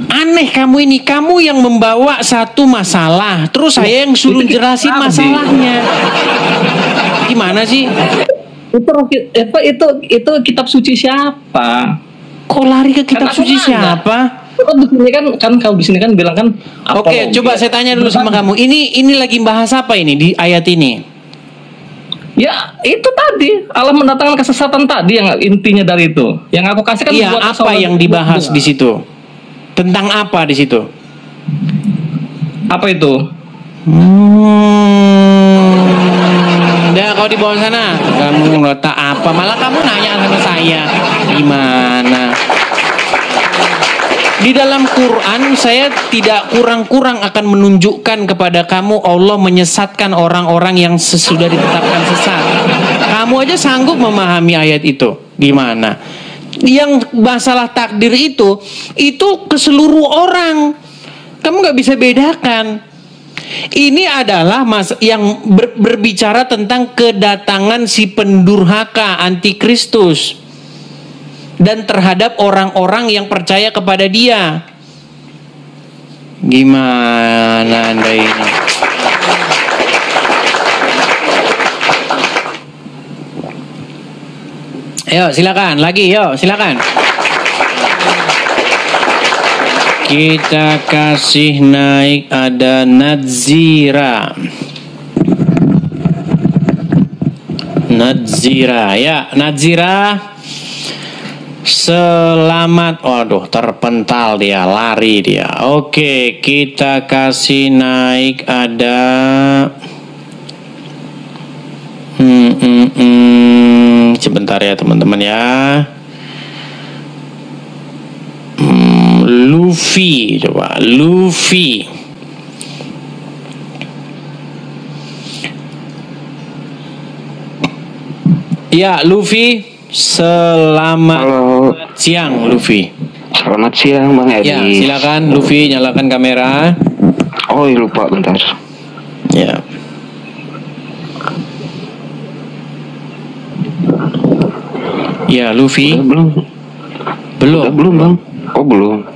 Aneh kamu ini, kamu yang membawa satu masalah, terus saya yang suruh jelasin masalahnya. Gimana sih? Itu kitab suci siapa? Kok lari ke kitab Kan aku suci nanya. siapa? Kan di sini kan kau di sini kan bilang kan Oke, coba saya tanya dulu sama kamu. Ini lagi bahas apa ini di ayat ini? Ya, itu tadi Allah mendatangkan kesesatan tadi yang intinya dari itu. Yang aku kasih kan Iya, buat apa persoalan yang dibahas kedua. di situ? Tentang apa di situ? Apa itu? Udah kau di bawah sana. Kamu letak apa? Malah kamu nanya sama saya. Gimana? Di dalam Quran saya tidak kurang-kurang akan menunjukkan kepada kamu Allah menyesatkan orang-orang yang sesudah ditetapkan sesat. Kamu aja sanggup memahami ayat itu. Gimana? Yang masalah takdir itu ke seluruh orang. Kamu nggak bisa bedakan. Ini adalah yang berbicara tentang kedatangan si pendurhaka antikristus dan terhadap orang-orang yang percaya kepada dia. Gimana Anda ini? Ayo silakan lagi, yuk silakan. Kita kasih naik ada Nadzira. Nadzira ya, Nadzira. Selamat, waduh terpental dia, lari dia. Oke, kita kasih naik ada sebentar ya teman-teman ya. Luffy, coba Luffy. Ya, Luffy. Selamat siang, Luffy. Selamat siang, Bang Edi. Ya, silakan Luffy, nyalakan kamera. Oh, lupa bentar. Ya. Ya, Luffy. Belum. Belum. Bang. Oh, belum.